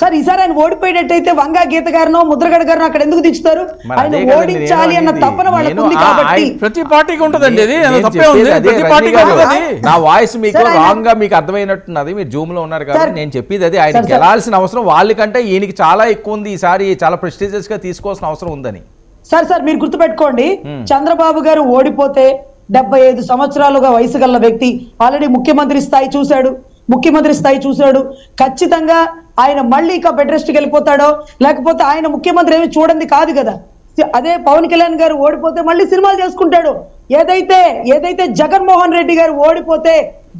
Speaker 1: సార్ ఈసారి ఆయన ఓడిపోయేటట్టయితే వంగా గీత గారినో ముద్రగడ గారినో అక్కడ ఎందుకు దించుతారు? ఆయన ఓడించాలి అన్న తపన వాళ్ళకు ఉంది కాబట్టి.
Speaker 5: ప్రతి పార్టీకి ఉంటుందండి అది, తప్పే ఉంది. ప్రతి పార్టీకి ఉంటుంది.
Speaker 2: నా వాయిస్ మీకు రాంగ్ గా మీకు అర్థమైనట్టున్నది, మీరు జూమ్ లో ఉన్నారు కాబట్టి నేను చెప్పేది అది. ఆయన గెలాల్సిన అవసరం వాళ్ళకంటే ఈయనకి చాలా ఎక్కువ ఉంది, ఈసారి చాలా ప్రెస్టీజియస్ గా తీసుకోవాల్సిన అవసరం ఉందని.
Speaker 1: సార్ మీరు గుర్తుపెట్టుకోండి, చంద్రబాబు గారు ఓడిపోతే 75 సంవత్సరాలుగా వయసు గల వ్యక్తి, ఆల్రెడీ ముఖ్యమంత్రి స్థాయి చూశాడు. ఖచ్చితంగా ఆయన మళ్ళీ ఇక బెడ్ రెస్ట్కి వెళ్ళిపోతాడో, లేకపోతే ఆయన ముఖ్యమంత్రి ఏమి చూడండి కాదు కదా. అదే పవన్ కళ్యాణ్ గారు ఓడిపోతే మళ్ళీ సినిమాలు చేసుకుంటాడు. ఏదైతే జగన్మోహన్ రెడ్డి గారు ఓడిపోతే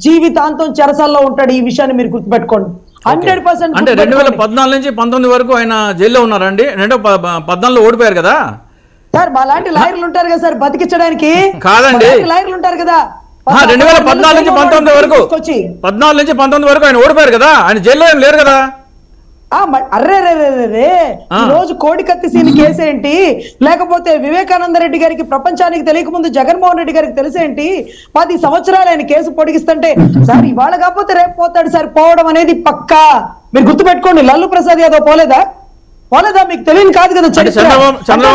Speaker 1: జీవితాంతం చెరసాల్లో ఉంటాడు. ఈ విషయాన్ని మీరు గుర్తుపెట్టుకోండి. 100%.
Speaker 5: అంటే 2014 నుంచి 19 వరకు ఆయన జైల్లో ఉన్నారండి. 2014లో ఓడిపోయారు కదా
Speaker 1: సార్. మా లాంటి లాయర్లు ఉంటారు కదా సార్ బతికించడానికి.
Speaker 5: కాదండి,
Speaker 1: లాయర్లు ఉంటారు కదా.
Speaker 5: 2014 నుంచి 19 వరకు 14 నుంచి 19 వరకు ఆయన ఓడిపోయారు కదా, ఆయన జైల్లో ఏం లేరు కదా.
Speaker 1: అర్రే ఈ రోజు కోడికత్తి సీని కేసేంటి, లేకపోతే వివేకానంద రెడ్డి గారికి ప్రపంచానికి తెలియకముందు జగన్మోహన్ రెడ్డి గారికి తెలిసేంటి? 10 సంవత్సరాలు ఆయన కేసు పొడిగిస్తుంటే సార్ ఇవాళ కాకపోతే రేపు పోతాడు సార్. పోవడం అనేది పక్కా. మీరు గుర్తుపెట్టుకోండి, లల్లు ప్రసాద్ యాదవ్ పోలేదా? మీకు తెలియని కాదు కదా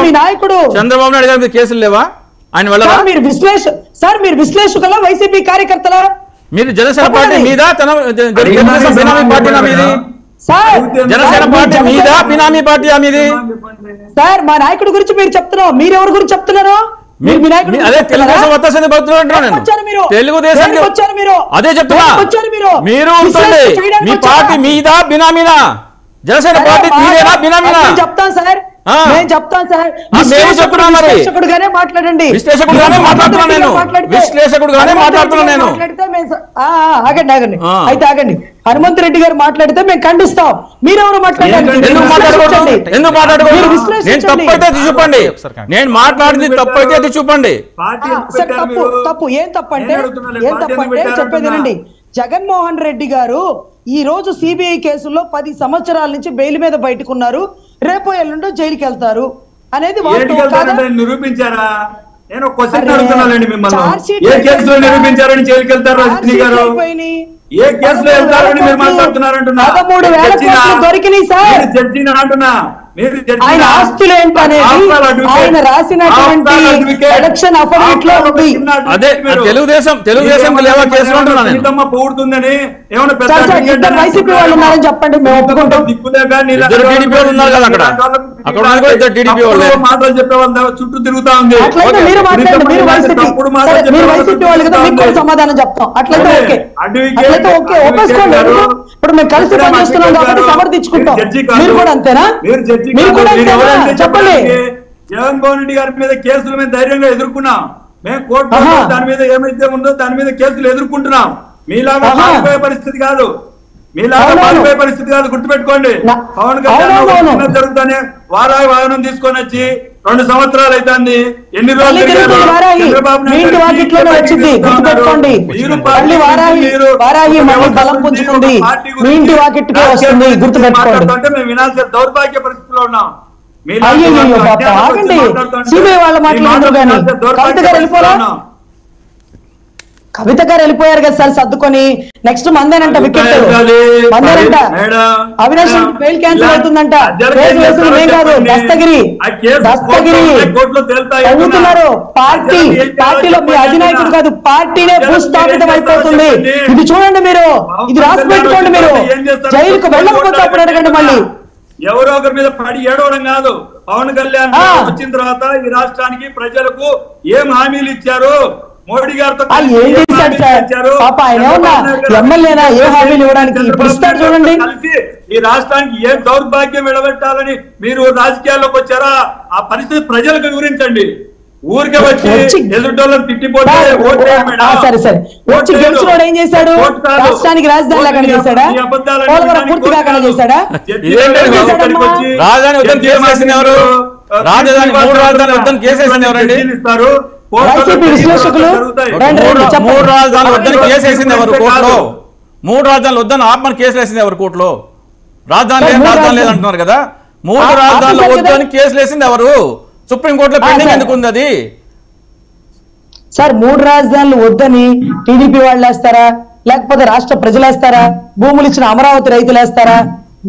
Speaker 1: మీ నాయకుడు
Speaker 5: చంద్రబాబు నాయుడు గారి మీద కేసులు లేవా? ఆయన వెళ్ళరా?
Speaker 1: మీరు విశ్లేషకుల వైసీపీ కార్యకర్తల?
Speaker 5: మీరు జనసేన పార్టీ మీద బినామీ పార్టీ మీది? జనసేన పార్టీ మీద బినామీ పార్టీ మీది?
Speaker 1: సార్ మా నాయకుడి గురించి మీరు చెప్తున్నారు, మీరెవరి గురించి చెప్తున్నారు?
Speaker 5: అదే తెలుగుదేశం వస్తాసని తెలుగుదేశం అదే చెప్తున్నా. మీరు మీ పార్టీ మీద బినామీనా? జనసేన పార్టీ మీదేనా బినామీనా?
Speaker 1: చెప్తాను సార్.
Speaker 5: విశ్లేషకుడుగానే మాట్లాడుతున్నా నేను.
Speaker 1: ఆగండి. అయితే ఆగండి. హనుమంత్ రెడ్డి గారు మాట్లాడితే మేము ఖండిస్తాం. మీరెవరు మాట్లాడండి.
Speaker 5: ఎందుకు మాట్లాడుకోండి? నేను తప్పైతే చూపండి, నేను మాట్లాడింది తప్పైతే అది చూపండి.
Speaker 1: తప్పు ఏం తప్పంటే చెప్పేదేనండి. జగన్మోహన్ రెడ్డి గారు ఈ రోజు సిబిఐ కేసుల్లో 10 సంవత్సరాల నుంచి బెయిల్ మీద బయటకున్నారు. రేపు ఎల్లుండో జైలుకి వెళ్తారు అనేది
Speaker 4: నిరూపించారా? నేను క్వశ్చన్ అడుగుతున్నానండి మిమ్మల్ని. ఏ కేసులో నిరూపించారని జైలుకి వెళ్తారు రజనీ గారు? ఏ కేసులో వెళ్తారని మీరు మాట్లాడుతున్నారంటున్నా?
Speaker 1: 13,000 దొరికినాయి సార్.
Speaker 4: జడ్జిని అంటున్నా.
Speaker 1: ఆయన ఆస్తులు ఏంటనేది ఆయన రాసినటువంటి ఎలక్షన్ అఫిడవిట్ లో ఉంది.
Speaker 5: అదే తెలుగుదేశం లేవా కేసులు అంటున్నాను.
Speaker 1: వైసీపీ వాళ్ళు ఉన్నారని చెప్పండి, మేము ఒప్పుకుంటాం.
Speaker 4: మాటలు చెప్పే వాళ్ళ చుట్టూ తిరుగుతా ఉంది.
Speaker 1: అట్లయితే మీరు మాట్లాడండి, మీరు వైసీపీ వాళ్ళు కదా, మీకు కూడా సమాధానం చెప్తాం. అట్లయితే ఓకే ఒప్పేసుకోండి. ఇప్పుడు మేము కలిసి పనిచేస్తున్నాం కాబట్టి సమర్థించుకుంటాం. మీరు కూడా అంతేనా? మీరు కూడా చెప్పండి.
Speaker 4: జగన్మోహన్ రెడ్డి గారి మీద కేసులు మేము ధైర్యంగా ఎదుర్కొన్నాం. మేము కోర్టులో దాని మీద ఏమైతే ఉందో దాని మీద కేసులు ఎదుర్కొంటున్నాం. మీలాగా పారిపోయే పరిస్థితి కాదు, గుర్తుపెట్టుకోండి. పవన్ కళ్యాణ్ జరుగుతానే వారాయి వాహనం తీసుకొని వచ్చి 2 సంవత్సరాలు అవుతుంది. ఎన్ని రోజులు మాట్లాడుతుంటే మేము వినాల్సిన దౌర్భాగ్య పరిస్థితిలో ఉన్నాం.
Speaker 1: కవిత గారు వెళ్ళిపోయారు కదా సార్ సర్దుకొని. నెక్స్ట్ మందేనంట వికెట్, మందేనంట. అవినాష్ బెయిల్ క్యాన్సిల్ అవుతుందంట. దస్తగిరి చదువుతున్నారు. పార్టీలో మీ అధినాయకుడు కాదు, పార్టీనే భూస్థాపితం అయిపోతుంది. ఇది చూడండి, మీరు ఇది రాసి పెట్టుకోండి. మీరు జైలుకు వెళ్ళకపోతే అప్పుడు అడగండి మళ్ళీ.
Speaker 4: ఎవరో ఒకరి మీద పడి ఏడవడం కాదు. పవన్ కళ్యాణ్ వచ్చిన తర్వాత ఈ రాష్ట్రానికి ప్రజలకు ఏం హామీలు ఇచ్చారు? మోడీ గారితో కలిసి ఈ రాష్ట్రానికి ఏ దౌర్భాగ్యం విడబెట్టాలని మీరు రాజకీయాల్లోకి వచ్చారా? ఆ పరిస్థితి ప్రజలకు వివరించండి. ఊరికే వచ్చి ఎదుటోళ్ళని తిట్టిపోతే
Speaker 1: ఏం చేశాడు? రాష్ట్రానికి రాజధాని లేకుండా చేశాడా? పూర్తి కాకుండా చేశాడా?
Speaker 4: ఇస్తారు.
Speaker 1: వైసీపీ విశ్లేషకులు
Speaker 5: 3 రాజధానులు వద్దని కేసు వేసింది ఎవరు కోర్టులో? 3 రాజధానులు వద్దని ఆత్మని కేసు వేసింది ఎవరు కోర్టులో? రాజధాని లేదంటున్నారు కదా. 3 రాజధానులు వద్దని కేసులు వేసింది ఎవరు? సుప్రీంకోర్టులో పెండింగ్ ఎందుకు ఉంది అది?
Speaker 1: సార్ 3 రాజధానులు వద్దని టీడీపీ వాళ్ళు వేస్తారా, లేకపోతే రాష్ట్ర ప్రజలు వేస్తారా, భూములు ఇచ్చిన అమరావతి రైతులు వేస్తారా?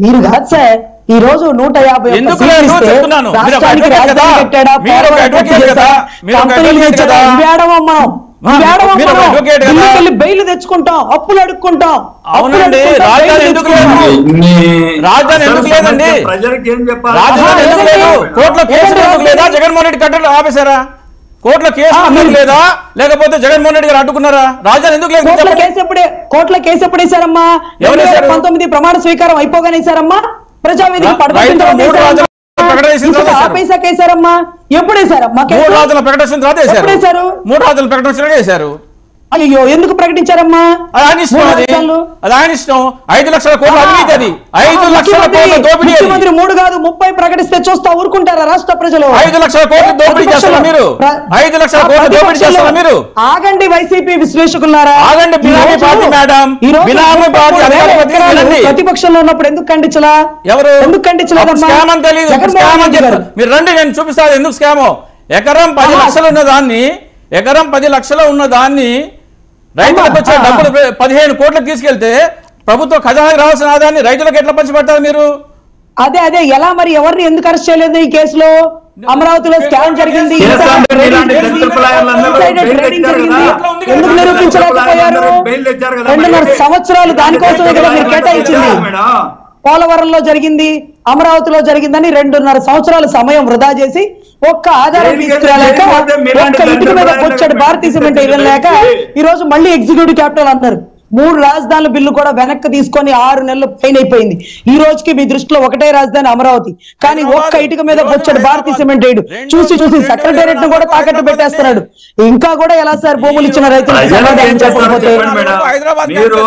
Speaker 1: మీరు కాదు సార్, ఈ రోజు 150
Speaker 5: ఎందుకు లేదు చెప్తున్నాను. మీరు ఒక
Speaker 1: రాష్ట్రానికి
Speaker 5: advocate కదా,
Speaker 1: రాజధాని పెట్టాడా,
Speaker 5: మీరు ఒక
Speaker 1: పోలవరం
Speaker 5: advocate
Speaker 1: పూర్తి
Speaker 5: కదా,
Speaker 1: చేశాడా,
Speaker 5: మీరు ఒక
Speaker 1: కంపెనీలు
Speaker 5: advocate
Speaker 1: తెచ్చాడా,
Speaker 5: కదా.
Speaker 1: ఇవ్వేయడం మనం.
Speaker 5: మీరు ఒక advocate కదా.
Speaker 1: ఢిల్లీకి వెళ్ళి బెయిల్ తెచ్చుకుంటాం, అప్పులు అడుక్కుంటాం.
Speaker 5: అవునండి, రాజధాని ఎందుకు లేదు? రాజధాని ఎందుకు లేదండి?
Speaker 4: ప్రజలకు ఏం చెప్పాలి?
Speaker 5: రాజధాని ఎందుకు లేదు? కోర్టులో కేసు ఎందుకు లేదా? జగన్మోహన్ రెడ్డి కట్టలు ఆపేశారా? కోర్టులో కేసు ఎందుకు లేదా? లేకపోతే జగన్మోహన్ రెడ్డి గారు అడ్డుకున్నారా? రాజధాని ఎందుకు లేదు?
Speaker 1: కోర్టుల కేసు ఎప్పుడు వేశారమ్మా? 2019 ప్రమాణ స్వీకారం అయిపోగానే వేశారమ్మా. ప్రజావేదిక ఆపేసాక వేశారమ్మా. ఎప్పుడు వేశారమ్మా?
Speaker 5: 3 రాజుల ప్రకటన తర్వాత వేశారు. 3 రాజుల ప్రకటన వేశారు.
Speaker 1: అయ్యో, ఎందుకు ప్రకటించారమ్మా?
Speaker 5: అది ఆయన ఇష్టం. అది ఆయన ఇష్టం. 5 లక్షల కోట్ల అవినీతి, అది 5 లక్షల కోట్ల దోపిడీ.
Speaker 1: ముఖ్యమంత్రి 3 కాదు 30 ప్రకటిస్తే చూస్తా ఊరుకుంటారా రాష్ట్ర ప్రజలు?
Speaker 5: 5 లక్షల కోట్లు దోపిడీ చేస్తారా మీరు? 5 లక్షల కోట్లు దోపిడీ చేస్తారా మీరు?
Speaker 1: ఆగండి వైసీపీ విశ్లేషకులారా,
Speaker 5: ఆగండి. బినామీ పార్టీ మేడం, బినామీ పార్టీ అధికారులు
Speaker 1: ప్రతిపక్షంలో ఉన్నప్పుడు ఎందుకు ఖండించలా?
Speaker 5: ఎవరు
Speaker 1: ఎందుకు ఖండించలేదమ్మా?
Speaker 5: స్కామ్ అని తెలియదు. స్కామ్ అని చెప్పారు మీరు. రండి, నేను చూపిస్తాను ఎందుకు స్కామో. ఎకరం 10 లక్షలు ఉన్న దాన్ని రైతులకు వచ్చే డబ్బులు 15 కోట్లకు తీసుకెళ్తే ప్రభుత్వ ఖజానాకి రావాల్సిన ఆదాయాన్ని రైతులకు ఎట్లా పంచిపెట్టారు మీరు?
Speaker 1: అదే ఎలా మరి? ఎవరిని ఎందుకు అరెస్ట్ చేయలేదు ఈ కేసులో? అమరావతిలో స్కామ్ జరిగింది, ఎందుకు నిరూపించలేకపోయారు? 2.5 సంవత్సరాలు దానికోసమే కదా మీరు కేటాయించింది. పోలవరంలో జరిగింది, అమరావతిలో జరిగిందని 2.5 సంవత్సరాల సమయం వృధా చేసి ఒక్క ఆధారం తీసుకురాలేక, ఒక్క ఇంటి మీద వచ్చాడు భారతీయ సిమెంట్ ఇవ్వలేక ఈ రోజు మళ్ళీ ఎగ్జిక్యూటివ్ క్యాపిటల్ అన్నారు. 3 రాజధానుల బిల్లు కూడా వెనక్కి తీసుకొని 6 నెలలు పైన అయిపోయింది. ఈ రోజుకి మీ దృష్టిలో ఒకటే రాజధాని అమరావతి, కానీ ఒక్క ఇటుక మీద వచ్చాడు భారతీయ సిమెంట్ రైడ్. చూసి సెక్రటేరియట్ ను కూడా తాకట్టు పెట్టేస్తున్నాడు. ఇంకా కూడా ఎలా సార్ భూములు ఇచ్చిన రైతులకు సమాధానం చెప్పకపోతే?
Speaker 4: మీరు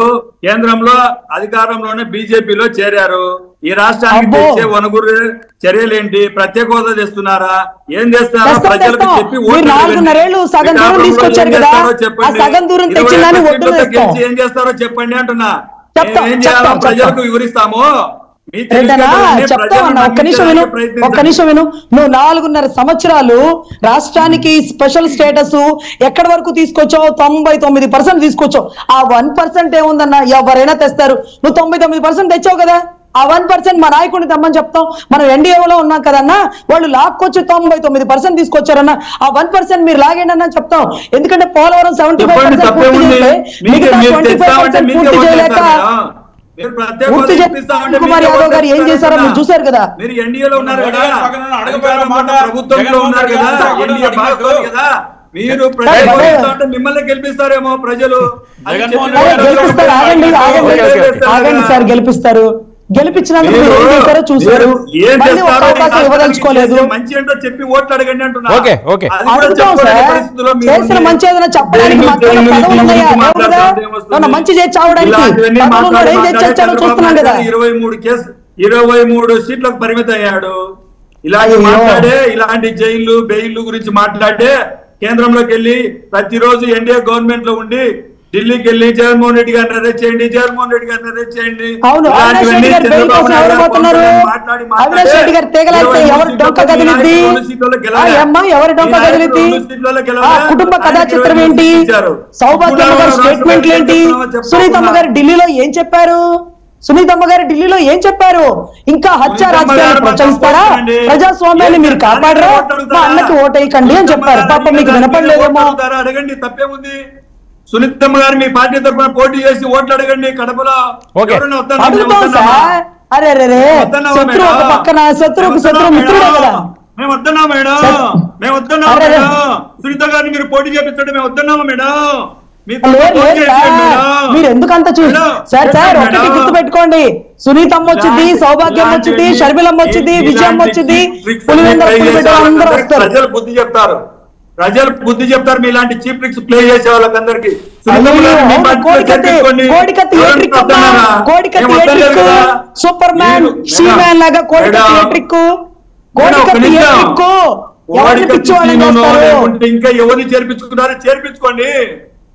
Speaker 4: కేంద్రంలో అధికారంలోనే బీజేపీలో చేరారు. ఈ రాష్ట్రానికి తెచ్చే వనగురు చర్యలేంటి? ప్రత్యేక హోదా చేస్తున్నారా? ఏం చేస్తున్నారో ప్రజలకు చెప్పి
Speaker 1: 4.5 ఏళ్ళు సగం దూరం తీసుకొచ్చారు కదా, ఆ సగం దూరం తెచ్చిందని
Speaker 4: ఏం చేస్తారో చెప్పండి అంటున్నా. ఏం చేయాలో ప్రజలకు వివరిస్తాము.
Speaker 1: చెప్తామన్నా, ఒక్క నిమిషం విను. నువ్వు 4.5 సంవత్సరాలు రాష్ట్రానికి స్పెషల్ స్టేటస్ ఎక్కడి వరకు తీసుకొచ్చావు? 99% తీసుకొచ్చావు. ఆ 1% ఏముందన్నా? ఎవరైనా తెస్తారు. నువ్వు 99% తెచ్చావు కదా. ఆ 1% మా నాయకుడిని తెమ్మని చెప్తాం. మనం ఎన్డీఏలో ఉన్నాం కదన్నా, వాళ్ళు లాక్కొచ్చి 99% తీసుకొచ్చారన్నా. ఆ 1% మీరు లాగండి అన్న చెప్తాం. ఎందుకంటే పోలవరం 75% పూర్తి చేస్తే మిగతా 25% పూర్తి చేయలేక కుమార్ యాదవ్ గారు ఏం చేశారో మీరు చూశారు కదా.
Speaker 4: మీరు ఎన్డీఏలో ఉన్నారు కదా, ప్రభుత్వంలో ఉన్నారు కదా, మీరు మిమ్మల్ని గెలిపిస్తారేమో ప్రజలు.
Speaker 1: ఆగండి సార్, గెలిపిస్తారు. గెలిపించినందుకు మీరు ఏం చేశారో చూశారు. అవకాశం ఇవ్వదలుచుకోలేదు.
Speaker 4: మంచి ఏంటో చెప్పి ఓట్లు అడగండి అంటున్నా.
Speaker 1: చేసిన మంచి ఏదైనా చెప్పడానికి మంచి చేసి చావడానికి ఏం చేసి చూస్తున్నాం కదా.
Speaker 4: 23 సీట్లకు పరిమితం అయ్యాడు. ఇలాంటి జైళ్లు బెయిల్ గురించి మాట్లాడే కేంద్రంలోకి వెళ్ళి ప్రతిరోజు ఎన్డీఏ గవర్నమెంట్ లో ఉండి ఢిల్లీకి వెళ్ళి జగన్మోహన్ రెడ్డి గారిని అరెస్ట్ చేయండి, జగన్మోహన్ రెడ్డి గారిని అరెస్ట్ చేయండి.
Speaker 1: కుటుంబ కథా చిత్రం ఏంటి? సౌభాగ్యమ్మ గారి స్టేట్మెంట్లు ఏంటి? సునీతమ్మ గారు ఢిల్లీలో ఏం చెప్పారు? ఇంకా హత్య రాజకీయాలు ప్రోత్సహిస్తారా? ప్రజాస్వామ్యాన్ని మీరు కాపాడరా? మా అన్నకి ఓటేయకండి అని చెప్పారు. పాప మీకు వినపడలేదేమో.
Speaker 4: అడగండి, తప్పేముంది? సునీతమ్మ గారు మీ పార్టీ తరఫున పోటీ చేసి ఓట్లు అడగండి కడపలో.
Speaker 1: శత్రు ఒక పక్కన, శత్రువుకు శత్రు మిత్రుడే కదా.
Speaker 4: మేము వద్దన్నాం మేడం, సునీత గారిని మీరు పోటీ చేపించండి, మేము వద్దన్నాము మేడం.
Speaker 1: మీరు ఎందుకంత సార్ ఒకటి గుర్తు పెట్టుకోండి. సునీతమ్మ వచ్చింది, సౌభాగ్యం వచ్చింది, షర్మిలమ్మ వచ్చింది, విజయమ్మ వచ్చింది, అందరూ వస్తారు.
Speaker 4: ప్రజలు బుద్ధి చెప్తారు, మీలాంటి చీప్ ట్రిక్స్ ప్లే చేసే వాళ్ళకందరికి.
Speaker 1: సూపర్ మ్యాన్, షీ మ్యాన్ లాగా
Speaker 4: ఇంకా ఎవరిని చేర్పించుకోండి,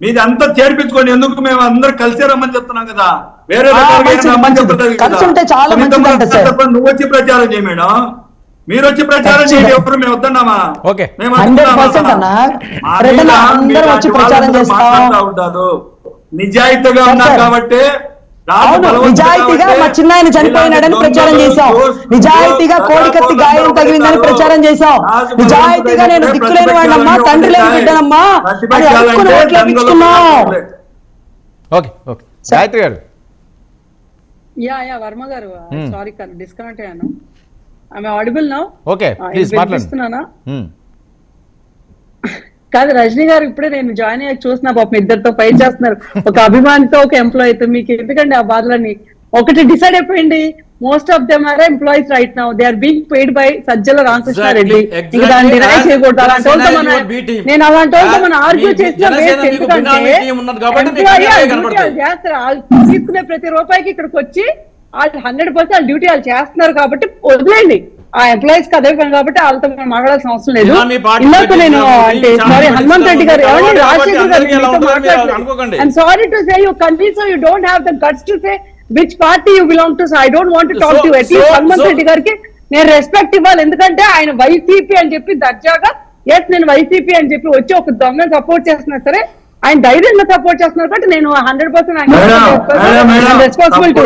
Speaker 4: మీది అంతా చేర్పించుకోండి. ఎందుకు మేము అందరు కలిసే రమ్మని చెప్తున్నాం కదా. వేరే నువ్వు వచ్చి ప్రచారం చేయ మేడం, మీరు వచ్చి ప్రచారం చేయండి. ఎవరు మేము వద్దన్నామా? ఉంటారు. నిజాయితీగా ఉన్నారు కాబట్టి
Speaker 1: నిజాయితీగా మా చిన్నాయన చనిపోయినాడని ప్రచారం చేశాం, నిజాయితీగా కోడికత్తి గాయం తగిలిందని ప్రచారం చేశాం, నిజాయితీగా నేను దిక్కులేని వాడినమ్మా, తండ్రి లేని బిడ్డనమ్మా అని అడుక్కుని ఓట్లు వేయించుకున్నాం.
Speaker 2: ఓకే ఓకే గాయత్రి గారు.
Speaker 3: వర్మ గారు సారీ డిస్కనెక్ట్ అయ్యాను. Am I audible now?
Speaker 2: Okay please మాట్లాడుతున్నానా?
Speaker 3: కాదు రజనీ గారు, ఇప్పుడే నేను జాయిన్ అయ్యాక చూసిన పాపం ఇద్దరితో ఫైట్ చేస్తున్నారు, ఒక అభిమానితో ఒక ఎంప్లాయీతో. మీకు ఎందుకండి ఆ బాధలని? ఒకటి డిసైడ్ అయిపోయింది, most of them are employees right now, they are being paid by Sajjala Ramakrishna Reddy. ఇంకా దాన్ని డినై చేయకూడదు. అలాంటి వాళ్ళతో నేను అలాంటి వాళ్ళతో మనం ఆర్గ్యూ చేసిన చేస్తారు. తీసుకునే ప్రతి రూపాయికి ఇక్కడికి వచ్చి వాళ్ళు 100% డ్యూటీ వాళ్ళు చేస్తున్నారు కాబట్టి వదిలేండి. ఆ ఎంప్లాయీస్ కి అదే పని కాబట్టి వాళ్ళతో మనం మాట్లాడాల్సిన అవసరం లేదు. ఇందాక నేను అంటే సారీ హనుమంత్ రెడ్డి గారు, ఎవరి రాజశేఖర్ గారు, I'm sorry to say you convince you don't have the guts to say which party you belong to. So I don't want to talk to at least Hanumanth Reddy గారికి నేను రెస్పెక్ట్ ఇవ్వాలి. ఎందుకంటే ఆయన వైసీపీ అని చెప్పి దర్జాగా ఎస్ నేను వైసీపీ అని చెప్పి వచ్చి ఒక దొంగను సపోర్ట్ చేస్తున్నా సరే ఆయన ధైర్యంగా సపోర్ట్ చేస్తున్నారు కాబట్టి నేను 100% రెస్పాన్సిబిలిటీ.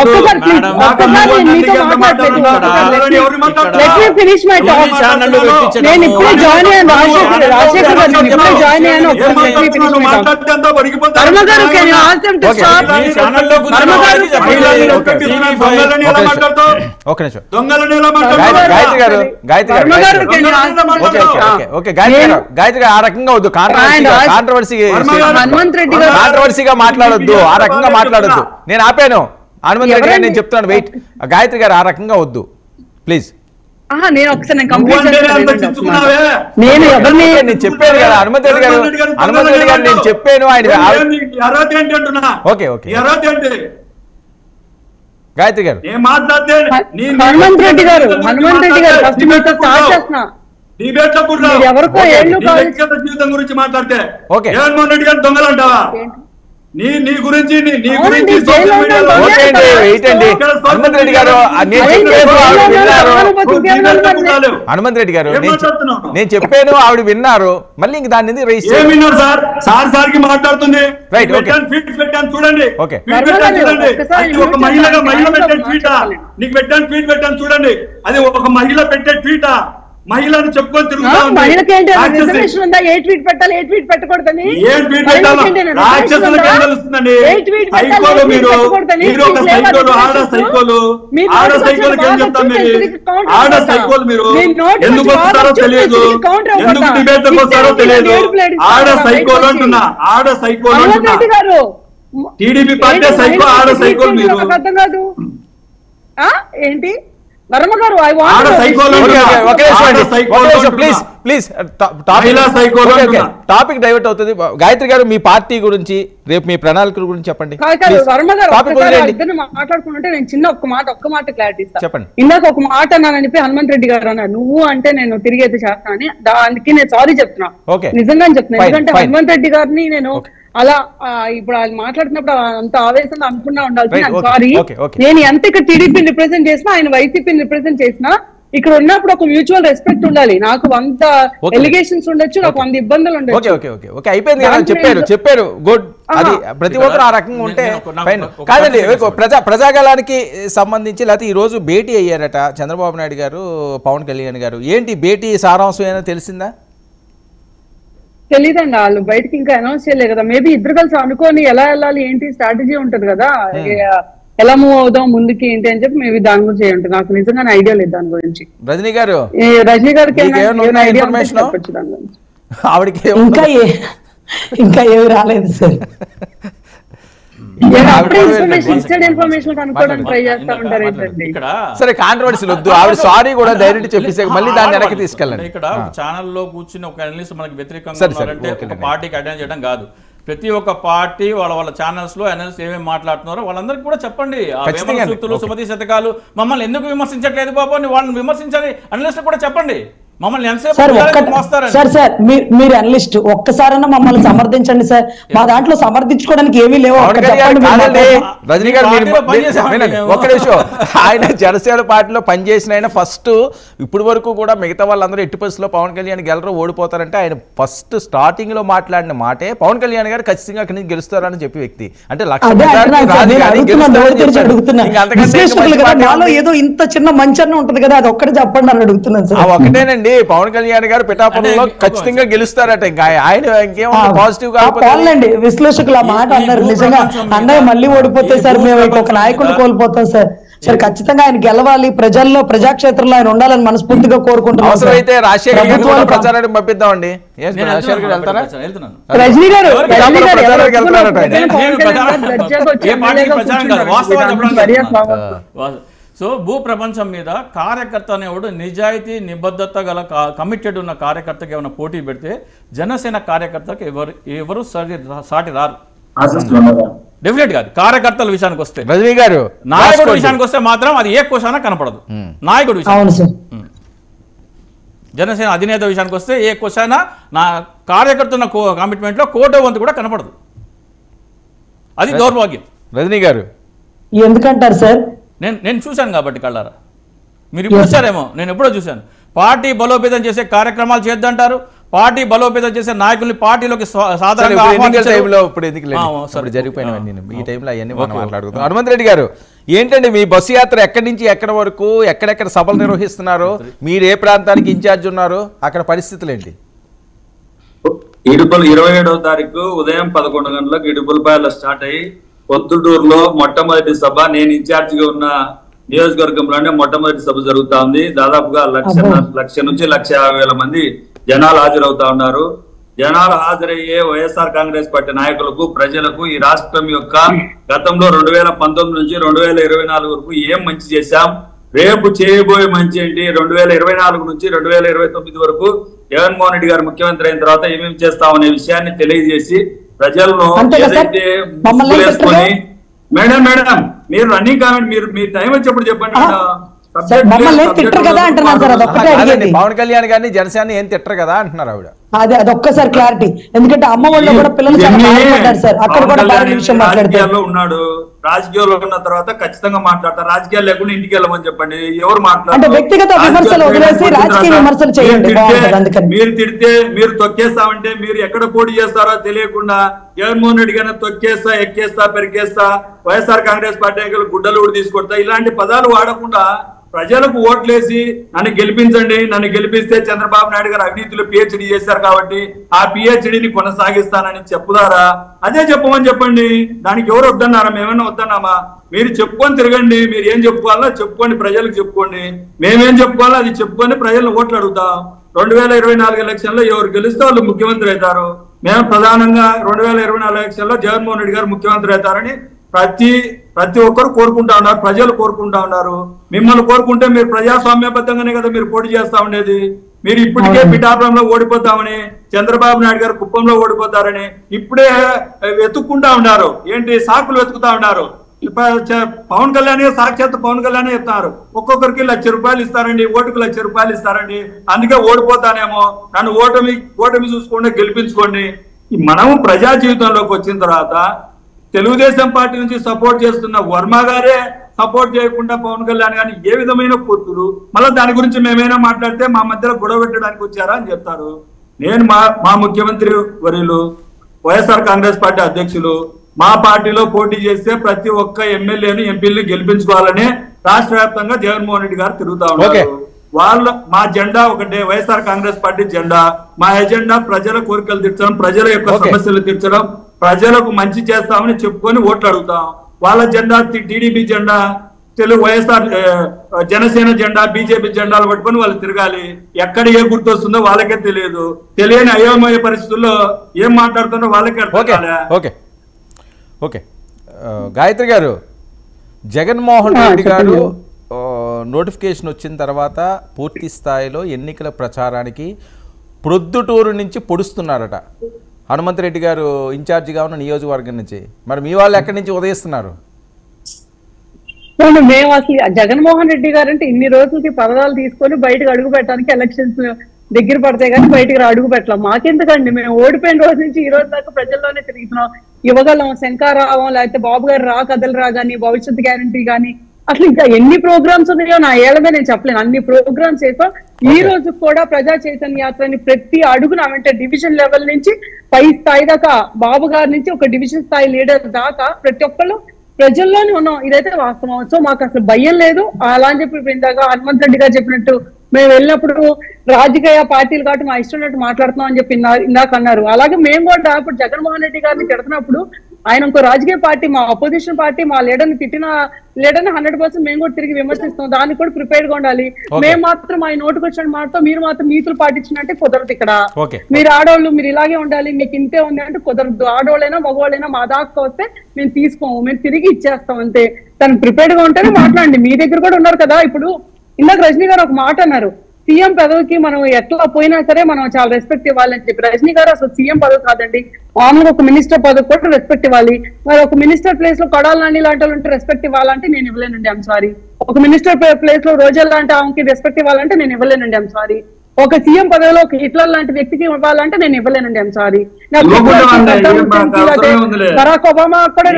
Speaker 3: ఒక్కసారి ప్లీజ్, ఒక్కసారి నేను మీతో మాట్లాడలేదు. Finish my talk. నేను ఇప్పుడే జాయిన్ అయ్యాను రాజశేఖర్ గారు, నేను ఇప్పుడే జాయిన్ అయ్యాను. వర్మ గారు can you ask them to stop? Varma గారు
Speaker 2: గాయత్రి ఆ రకంగా వద్దు, కాంట్రవర్సీగా మాట్లాడొద్దు, ఆ రకంగా మాట్లాడొద్దు. నేను ఆపాను హనుమంత్ రెడ్డి గారు, నేను చెప్తున్నాను వెయిట్. గాయత్రి గారు ఆ రకంగా వద్దు ప్లీజ్.
Speaker 3: నేను ఒకసారి నేను కంప్లీట్
Speaker 2: నేను చెప్పాను కదా హనుమంత్ రెడ్డి గారు, నేను చెప్పాను ఆయన. ఓకే ఓకే గాయత్రి గారు.
Speaker 3: హనుమంత్ రెడ్డి గారు ఫస్ట్ మీతో స్టార్ట్ చేస్తున్నా. ఎవరికో
Speaker 4: జీవితం గురించి మాట్లాడితే జగన్మోహన్ రెడ్డి గారు దొంగలు అంటావా? నీ గురించి
Speaker 2: హనుమంత్ రెడ్డి గారు హనుమంత్ రెడ్డి గారు నేను చెప్పాను, ఆవిడ విన్నారు. మళ్ళీ ఇంక దాన్ని
Speaker 4: విన్నారు సార్? సార్ కి మాట్లాడుతుంది.
Speaker 2: రైట్ ఓకే
Speaker 4: చూడండి, ఒక మహిళ పెట్టే ట్వీటా? నీకు పెట్టాను ట్వీట్ పెట్టాను చూడండి, అది ఒక మహిళ పెట్టే ట్వీటా? మహిళను చెప్పుకొని తిరుగుతా ఎందుకు వస్తారో తెలియదు, ఎందుకు డిబేట్లకు వస్తారో తెలియదు. ఆడ సైకోలు అంటున్నా, ఆడ సైకోలు అంటున్నా. టీడీపీ పార్టీ సైకో, ఆడ సైకోలు మీరు.
Speaker 3: ఏంటి వర్మ గారు?
Speaker 2: టాపిక్ డైవర్ట్ అవుతుంది. గాయత్రి గారు మీ పార్టీ గురించి, రేపు మీ ప్రణాళికల గురించి చెప్పండి.
Speaker 3: వర్మ గారు మాట్లాడుకుంటే నేను చిన్న ఒక్క మాట క్లారిటీ ఇస్తాను.
Speaker 2: చెప్పండి.
Speaker 3: ఇందాక ఒక మాట అన్నానని చెప్పి హనుమంత్ రెడ్డి గారు అన్నారు, నువ్వు అంటే నేను తిరిగి అయితే చేస్తానని. దానికి నేను సారీ చెప్తున్నా, నిజంగానే చెప్తున్నా. ఎందుకంటే హనుమంత్ రెడ్డి గారిని నేను అలా ఇప్పుడు ఆయన మాట్లాడుతున్నప్పుడు అంత ఆవేశంగా అనుకున్నా ఉండాల్సి. సారీ, నేను ఎంత ఇక్కడ టీడీపీని రిప్రజెంట్ చేసినా, ఆయన వైసీపీని రిప్రజెంట్ చేసినా, ఇక్కడ ఉన్నప్పుడు ఒక మ్యూచువల్ రెస్పెక్ట్ ఉండాలి. నాకు 100 ఎలిగేషన్స్ ఉండొచ్చు, నాకు 100 ఇబ్బందులు ఉండొచ్చు.
Speaker 2: అయిపోయింది కదా, చెప్పారు గుడ్. అది ప్రతి ఒక్కరు ఆ రకంగా ఉంటే కాదండి. ప్రజాగలానికి సంబంధించి లేకపోతే ఈ రోజు భేటీ అయ్యారట చంద్రబాబు నాయుడు గారు, పవన్ కళ్యాణ్ గారు. ఏంటి భేటీ సారాంశం ఏమైనా తెలిసిందా?
Speaker 3: తెలీదండి, వాళ్ళు బయటకి ఇంకా అనౌన్స్ చేయలేదు కదా. మేబీ ఇద్దరు కలిసి అనుకోని ఎలా వెళ్ళాలి ఏంటి స్ట్రాటజీ ఉంటది కదా, ఎలా మూవ్ అవుదాం ముందుకి ఏంటి అని చెప్పి మేబీ దాని గురించి ఉంటుంది. నాకు నిజంగానే ఐడియా లేదు దాని గురించి.
Speaker 2: రజనీ గారికి
Speaker 1: ఆవిడకి ఇంకా ఏమి రాలేదు సార్.
Speaker 2: సరే కాంట్రవర్సీలు వద్దు, ఆవిడ సారీ కూడా డైరెక్ట్ చెప్పేసి మళ్ళీ దాన్ని వెనక్కి తీసుకెళ్ళండి.
Speaker 5: ఇక్కడ ఛానల్లో కూర్చుని ఒక అనలిస్ట్ మనకి వ్యతిరేకంగా ఉన్నారంటే ఒక పార్టీకి అటెండ్ చేయడం కాదు. ప్రతి ఒక్క పార్టీ వాళ్ళ ఛానల్స్ లో అనలిస్ట్ ఏమేమి మాట్లాడుతున్నారో వాళ్ళందరికీ కూడా చెప్పండి. సూక్తులు, సుమతి శతకాలు మమ్మల్ని ఎందుకు విమర్శించట్లేదు బాబు అని వాళ్ళని విమర్శించని అనలిస్ట్ కూడా చెప్పండి. మమ్మల్ని ఎంతసేపు
Speaker 1: సార్
Speaker 5: మోస్తారండి.
Speaker 1: సార్ మీరు అనలిస్ట్, ఒక్కసారన్నా మమ్మల్ని సమర్థించండి సార్. మా దాంట్లో సమర్థించుకోవడానికి ఏమీ లేవు.
Speaker 2: రజనీ గారు ఒక్క నిమిషం, ఆయన జనసేన పార్టీలో పనిచేసిన ఆయన ఫస్ట్ ఇప్పుడు వరకు కూడా మిగతా వాళ్ళందరూ ఎట్టి పరిస్థితుల్లో పవన్ కళ్యాణ్ గెలరు, ఓడిపోతారంటే ఆయన ఫస్ట్ స్టార్టింగ్ లో మాట్లాడిన మాటే పవన్ కళ్యాణ్ గారు ఖచ్చితంగా అక్కడి నుంచి గెలుస్తారని చెప్పి వ్యక్తి. అంటే
Speaker 1: ఏదో ఇంత చిన్న మంచన్న ఉంటది కదా, అది ఒక్కటే చెప్పండి అని అడుగుతున్నాను సార్.
Speaker 2: ఒకటేనండి, పవన్ కళ్యాణ్ గారు పిఠాపురంలో ఖచ్చితంగా గెలుస్తారట. ఇంకా ఆయన ఇంకేమో పాజిటివ్ కావాలండి.
Speaker 1: విశ్లేషకులు ఆ మాట అన్నారు. నిజంగా అన్నయ్య మళ్ళీ ఓడిపోతే సార్ మేము ఒక నాయకుడిని కోల్పోతాం సార్. సార్ ఖచ్చితంగా ఆయన గెలవాలి, ప్రజల్లో ప్రజాక్షేత్రంలో ఆయన ఉండాలని మనస్ఫూర్తిగా కోరుకుంటున్నాం.
Speaker 2: అవసరమైతే రాజశేఖర్ ప్రచారానికి పంపిద్దామండి.
Speaker 1: రజనీ గారు
Speaker 5: సో భూ ప్రపంచం మీద కార్యకర్త అనేవాడు నిజాయితీ నిబద్ధత గల కమిటెడ్ ఉన్న కార్యకర్తకి ఏమైనా పోటీ పెడితే జనసేన కార్యకర్తకి ఎవరు సాటి రారు. డెఫినెట్ గా కార్యకర్తల విషయానికి వస్తే
Speaker 2: రజనీ గారు,
Speaker 5: నాయకుడి విషయానికి వస్తే మాత్రం అది ఏ కోశాన కనపడదు. నాయకుడి విషయం, జనసేన అధినేత విషయానికి వస్తే ఏ కోశాన నా కార్యకర్త ఉన్న కమిట్మెంట్ లో కోటో వంతు కూడా కనపడదు. అది దౌర్భాగ్యం.
Speaker 2: రజనీ గారు
Speaker 1: ఎందుకంటారు సార్?
Speaker 5: నేను చూశాను కాబట్టి కళ్ళారా. మీరు ఇప్పుడు వచ్చారేమో, నేను ఎప్పుడో చూశాను. పార్టీ బలోపేతం చేసే కార్యక్రమాలు చేద్దంటారు, పార్టీ బలోపేతం చేసే నాయకుల్ని పార్టీలోకి సాధారణంగా
Speaker 2: హనుమంత్ రెడ్డి గారు, ఏంటండి మీ బస్సు యాత్ర ఎక్కడి నుంచి ఎక్కడి వరకు, ఎక్కడెక్కడ సభలు నిర్వహిస్తున్నారు, మీరు ఏ ప్రాంతానికి ఇన్ఛార్జ్ ఉన్నారు, అక్కడ పరిస్థితులు ఏంటి?
Speaker 4: ఇడుపులు 27వ తారీఖు ఉదయం 11 గంటలకు ఇడుపులపాయలో స్టార్ట్ అయ్యి పొద్దుటూరులో మొట్టమొదటి సభ, నేను ఇన్ఛార్జ్ గా ఉన్న నియోజకవర్గంలోనే మొట్టమొదటి సభ జరుగుతా ఉంది. దాదాపుగా 1,00,000 నుంచి 1,50,000 మంది జనాలు హాజరవుతా ఉన్నారు. జనాలు హాజరయ్యే వైఎస్ఆర్ కాంగ్రెస్ పార్టీ నాయకులకు, ప్రజలకు ఈ రాష్ట్రం యొక్క గతంలో 2019 నుంచి 2024 వరకు ఏం మంచి చేశాం, రేపు చేయబోయే మంచి ఏంటి, 2024 నుంచి 2029 వరకు జగన్మోహన్ రెడ్డి గారు ముఖ్యమంత్రి అయిన తర్వాత ఏమేమి చేస్తామనే విషయాన్ని తెలియజేసి ప్రజలను ఏదైతే వేసుకొని, మేడం మీరు రన్నింగ్ కామెంట్ మీరు టైం వచ్చేప్పుడు చెప్పండి.
Speaker 2: పవన్ కళ్యాణ్ గారిని జనసేన ఏం తిట్టరు కదా అంటున్నారు ఆవిడ.
Speaker 1: అదొక్కసారి క్లారిటీ, ఎందుకంటే అమ్మ వాళ్ళు కూడా పిల్లలు
Speaker 4: రాజకీయాల్లో ఉన్నాడు, రాజకీయాల్లో ఉన్న తర్వాత ఖచ్చితంగా మాట్లాడతారు. రాజకీయాలు లేకుండా ఇంటికి వెళ్ళమని చెప్పండి. ఎవరు మాట్లాడతారు? మీరు తిడితే, మీరు తొక్కేస్తామంటే మీరు ఎక్కడ పోటీ చేస్తారో తెలియకుండా జగన్మోహన్ రెడ్డి గారిని తొక్కేస్తా, ఎక్కేస్తా, పెరికేస్తా, వైఎస్ఆర్ కాంగ్రెస్ పార్టీ గుడ్డలు కూడా తీసుకొస్తా, ఇలాంటి పదాలు వాడకుండా ప్రజలకు ఓట్లేసి నన్ను గెలిపించండి, నన్ను గెలిపిస్తే చంద్రబాబు నాయుడు గారు అవినీతిలో పిహెచ్డి చేశారు కాబట్టి ఆ పిహెచ్డిని కొనసాగిస్తానని చెప్పుదారా? అదే చెప్పమని చెప్పండి. దానికి ఎవరు వద్దన్నారా? మేమేమన్నా వద్దన్నామా? మీరు చెప్పుకొని తిరగండి. మీరు ఏం చెప్పుకోవాలో చెప్పుకోండి, ప్రజలకు చెప్పుకోండి. మేమేం చెప్పుకోవాలో అది చెప్పుకొని ప్రజలను ఓట్లు అడుగుతాం. 2024 ఎలక్షన్లో ఎవరు గెలిస్తే వాళ్ళు ముఖ్యమంత్రి అవుతారు. మేము ప్రధానంగా 2024 ఎలక్షన్లో జగన్మోహన్ రెడ్డి గారు ముఖ్యమంత్రి అవుతారని ప్రతి ఒక్కరు కోరుకుంటా ఉన్నారు, ప్రజలు కోరుకుంటా ఉన్నారు. మిమ్మల్ని కోరుకుంటే మీరు ప్రజాస్వామ్యబద్ధంగానే కదా మీరు పోటీ చేస్తా ఉండేది. మీరు ఇప్పటికే పిఠాపురంలో ఓడిపోతామని, చంద్రబాబు నాయుడు గారు కుప్పంలో ఓడిపోతారని ఇప్పుడే వెతుక్కుంటా ఉన్నారు. ఏంటి సాకులు వెతుకుతా ఉన్నారు. పవన్ కళ్యాణ్ సాక్షాత్ పవన్ కళ్యాణ్ చెప్తున్నారు, ఒక్కొక్కరికి ₹1,00,000 ఇస్తారండి, ఓటుకు ₹1,00,000 ఇస్తారండి, అందుకే ఓడిపోతానేమో, నన్ను ఓటమి చూసుకోండి, గెలిపించుకోండి. మనము ప్రజా జీవితంలోకి వచ్చిన తర్వాత తెలుగుదేశం పార్టీ నుంచి సపోర్ట్ చేస్తున్న వర్మ గారే సపోర్ట్ చేయకుండా పవన్ కళ్యాణ్ గారిని ఏ విధమైన పొత్తులు, మళ్ళీ దాని గురించి మేమైనా మాట్లాడితే మా మధ్యలో గొడవ పెట్టడానికి వచ్చారా అని చెప్తారు. నేను మా ముఖ్యమంత్రి వర్యులు, వైఎస్ఆర్ కాంగ్రెస్ పార్టీ అధ్యక్షులు, మా పార్టీలో పోటీ చేస్తే ప్రతి ఒక్క ఎమ్మెల్యేని, ఎంపీని గెలిపించుకోవాలని రాష్ట్ర వ్యాప్తంగా జగన్మోహన్ రెడ్డి గారు తిరుగుతా ఉన్నారు. మా జెండా ఒకటే, వైఎస్ఆర్ కాంగ్రెస్ పార్టీ జెండా. మా ఎజెండా ప్రజల కోరికలు తీర్చడం, ప్రజల యొక్క సమస్యలు తీర్చడం, ప్రజలకు మంచి చేస్తామని చెప్పుకొని ఓట్లు అడుగుతాం. వాళ్ళ జెండా టీడీపీ జెండా, తెలుగు వైఎస్ఆర్ జనసేన జెండా, బీజేపీ జెండాలు పట్టుకొని వాళ్ళు తిరగాలి. ఎక్కడ ఏ గుర్తు వస్తుందో వాళ్ళకే తెలియదు. తెలియని అయోమయ పరిస్థితుల్లో ఏం మాట్లాడుతుందో వాళ్ళకే అర్థం కాలే.
Speaker 2: ఓకే గాయత్రి గారు, జగన్మోహన్ రెడ్డి గారు నోటిఫికేషన్ వచ్చిన తర్వాత పూర్తి స్థాయిలో ఎన్నికల ప్రచారానికి ప్రొద్దుటూరు నుంచి పొడుస్తున్నారట. హనుమంత్ రెడ్డి గారు ఇన్ఛార్జిగా ఉన్న నియోజకవర్గం నుంచి. మరి మీ వాళ్ళు ఎక్కడి నుంచి ఉదయిస్తున్నారు?
Speaker 3: మేము అసలు జగన్మోహన్ రెడ్డి గారు అంటే ఇన్ని రోజులకి పదవాళ్ళు తీసుకొని బయటకు అడుగు పెట్టడానికి ఎలక్షన్స్ దగ్గర పడితే కానీ బయటికి అడుగు పెట్టలేం. మాకెందుకండి, మేము ఓడిపోయిన రోజు నుంచి ఈ రోజు దాకా ప్రజల్లోనే తిరుగుతున్నాం. ఇవ్వగలం శంకారావం, లేకపోతే బాబు గారు రా కథలు రా కానీ, భవిష్యత్ గ్యారంటీ కానీ, అసలు ఇంకా ఎన్ని ప్రోగ్రామ్స్ ఉన్నాయో నా ఏళ్ళమే నేను చెప్పలేను. అన్ని ప్రోగ్రామ్స్ చేసాం. ఈ రోజు కూడా ప్రజా చైతన్య యాత్రని ప్రతి అడుగున అంటే డివిజన్ లెవెల్ నుంచి పై స్థాయి దాకా, బాబు గారి నుంచి ఒక డివిజన్ స్థాయి లీడర్ దాకా ప్రతి ఒక్కళ్ళు ప్రజల్లోనే ఉన్నాం. ఇదైతే వాస్తవం. సో మాకు అసలు భయం లేదు. అలా అని చెప్పి ఇందాక హనుమంత్ రెడ్డి గారు చెప్పినట్టు మేము వెళ్ళినప్పుడు రాజకీయ పార్టీలు కాబట్టి మా ఇష్టం ఉన్నట్టు మాట్లాడుతున్నాం అని చెప్పి ఇందాక అన్నారు. అలాగే మేము కూడా ఇప్పుడు జగన్మోహన్ రెడ్డి గారిని తిడుతున్నప్పుడు ఆయన ఇంకో రాజకీయ పార్టీ, మా అపోజిషన్ పార్టీ మా లీడర్ని తిట్టిన లీడర్ని 100% మేము కూడా తిరిగి విమర్శిస్తాం. దానికి కూడా ప్రిపేర్డ్ గా ఉండాలి. మేము మాత్రం ఆయన నోటుకు వచ్చిన మాటతో మీరు మాత్రం నీతులు పాటించినట్టే కుదరదు. ఇక్కడ మీరు ఆడవాళ్ళు మీరు ఇలాగే ఉండాలి, మీకు ఇంతే ఉంది అంటే కుదరదు. ఆడవాళ్ళైనా మగవాళ్ళైనా మా దాకా వస్తే మేము తీసుకోము, మేము తిరిగి ఇచ్చేస్తాం అంతే. తను ప్రిపేర్డ్ గా ఉంటేనే మాట్లాడండి. మీ దగ్గర కూడా ఉన్నారు కదా. ఇప్పుడు ఇందాక రజనీ గారు ఒక మాట అన్నారు, సీఎం పదవికి మనం ఎట్లా పోయినా సరే మనం చాలా రెస్పెక్ట్ ఇవ్వాలని చెప్పి. రజనీ గారు అసలు సీఎం పదవి కాదండి, మామూలుగా ఒక మినిస్టర్ పదవి కూడా రెస్పెక్ట్ ఇవ్వాలి. మరి ఒక మినిస్టర్ ప్లేస్ లో కొడాలి నాని లాంటి వాళ్ళు ఉంటే రెస్పెక్ట్ ఇవ్వాలంటే నేను ఇవ్వలేనండి, ఐమ్ సారీ. ఒక మినిస్టర్ ప్లేస్ లో రోజా లాంటి ఆమెకి రెస్పెక్ట్ ఇవ్వాలంటే నేను ఇవ్వలేనండి, ఐమ్ సారీ. ఒక సీఎం పదవిలో ఒక హిట్లర్ లాంటి వ్యక్తికి ఇవ్వాలంటే నేను ఇవ్వలేనండి, ఐమ్ సారీ. బరాక్ ఒబామా కూడా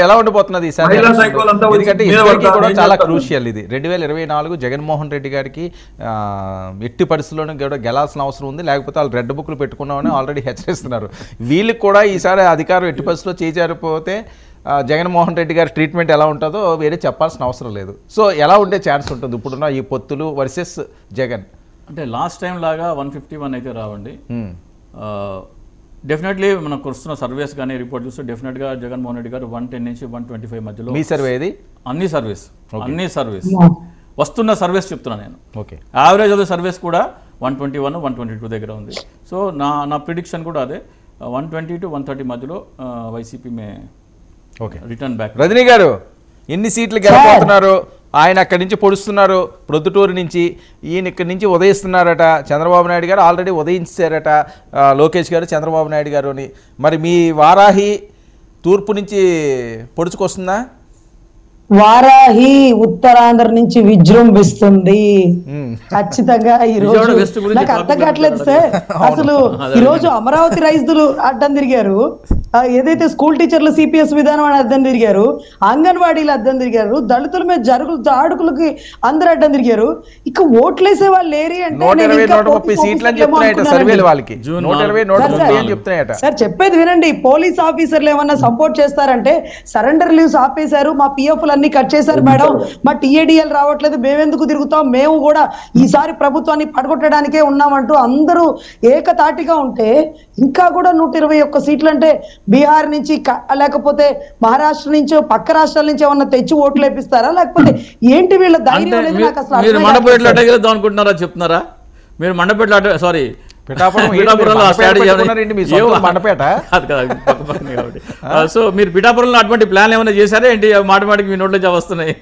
Speaker 2: ఎలా ఉండిపోతున్నది ఎందుకంటే కూడా చాలా క్రూషియల్ ఇది. 2024 జగన్మోహన్ రెడ్డి గారికి ఎట్టి పరిస్థితుల్లోనూ కూడా గెలాల్సిన అవసరం ఉంది, లేకపోతే వాళ్ళు రెడ్ బుక్లు పెట్టుకున్నామని ఆల్రెడీ హెచ్చరిస్తున్నారు. వీళ్ళకి కూడా ఈసారి అధికారం ఎట్టి పరిస్థితుల్లో చేజారిపోతే జగన్మోహన్ రెడ్డి గారి ట్రీట్మెంట్ ఎలా ఉంటుందో వేరే చెప్పాల్సిన అవసరం లేదు. సో ఎలా ఉండే ఛాన్స్ ఉంటుంది ఇప్పుడున్న ఈ పొత్తులు వర్సెస్ జగన్?
Speaker 5: అంటే లాస్ట్ టైం లాగా 151 అయితే రావండి. డెఫినెట్లీ మనకు వస్తున్న సర్వేస్ కానీ రిపోర్ట్ చూస్తే డెఫినెట్గా జగన్మోహన్ రెడ్డి గారు 110 నుంచి 125 మధ్యలో.
Speaker 2: మీ సర్వే ఇది?
Speaker 5: అన్ని సర్వేస్ వస్తున్న సర్వేస్ చెప్తున్నాను నేను.
Speaker 2: Okay,
Speaker 5: average of the surveys కూడా 121, 122 దగ్గర ఉంది. సో నా ప్రిడిక్షన్ కూడా అదే, 120 to 130 మధ్యలో వైసీపీ మే రిటర్న్ బ్యాక్.
Speaker 2: రజనీ గారు ఎన్ని సీట్లు గెలవబోతున్నారు? ఆయన అక్కడి నుంచి పొడుస్తున్నారు, ప్రొద్దుటూరు నుంచి. ఈయన ఇక్కడి నుంచి ఉదయిస్తున్నారట. చంద్రబాబు నాయుడు గారు ఆల్రెడీ ఉదయించారట, లోకేష్ గారు, చంద్రబాబు నాయుడు గారు అని. మరి మీ వారాహి తూర్పు నుంచి పొడుచుకొస్తుందా?
Speaker 1: వారాహి ఉత్తరాంధ్ర నుంచి విజృంభిస్తుంది ఖచ్చితంగా. ఈ రోజు నాకు అర్థం కావట్లేదు సార్, అసలు ఈ రోజు అమరావతి రైతులు అడ్డం తిరిగారు, ఏదైతే స్కూల్ టీచర్లు సిపిఎస్ విధానం అని అడ్డం తిరిగారు, అంగన్వాడీలు అడ్డం తిరిగారు, దళితుల మీద దాడుకులకి అందరూ అడ్డం తిరిగారు. ఇక ఓట్లేసే వాళ్ళు లేరి అంటే సార్ చెప్పేది వినండి. పోలీస్ ఆఫీసర్లు ఏమన్నా సపోర్ట్ చేస్తారంటే సరెండర్ లీవ్స్ ఆపేశారు, మా పిఎఫ్ అన్ని కట్ చేశారు మేడం, మా టీఏడిఎల్ రావట్లేదు, మేమెందుకు తిరుగుతాం, మేము కూడా ఈసారి ప్రభుత్వాన్ని పడగొట్టడానికే ఉన్నామంటూ అందరూ ఏకతాటిగా ఉంటే ఇంకా కూడా 121 సీట్లు అంటే బీహార్ నుంచి లేకపోతే మహారాష్ట్ర నుంచి పక్క రాష్ట్రాల నుంచి ఏమన్నా తెచ్చి ఓట్లు వేపిస్తారా, లేకపోతే ఏంటి వీళ్ళ ధైర్యం అనేది నాకు అసలు
Speaker 5: అనుకుంటున్నారా చెప్తున్నారా మీరు? మండపేట సారీ సో మీరు పిఠాపురంలో అటువంటి ప్లాన్ ఏమైనా చేశారా ఏంటి? మాటికి మీ నోట్లో వస్తున్నాయి.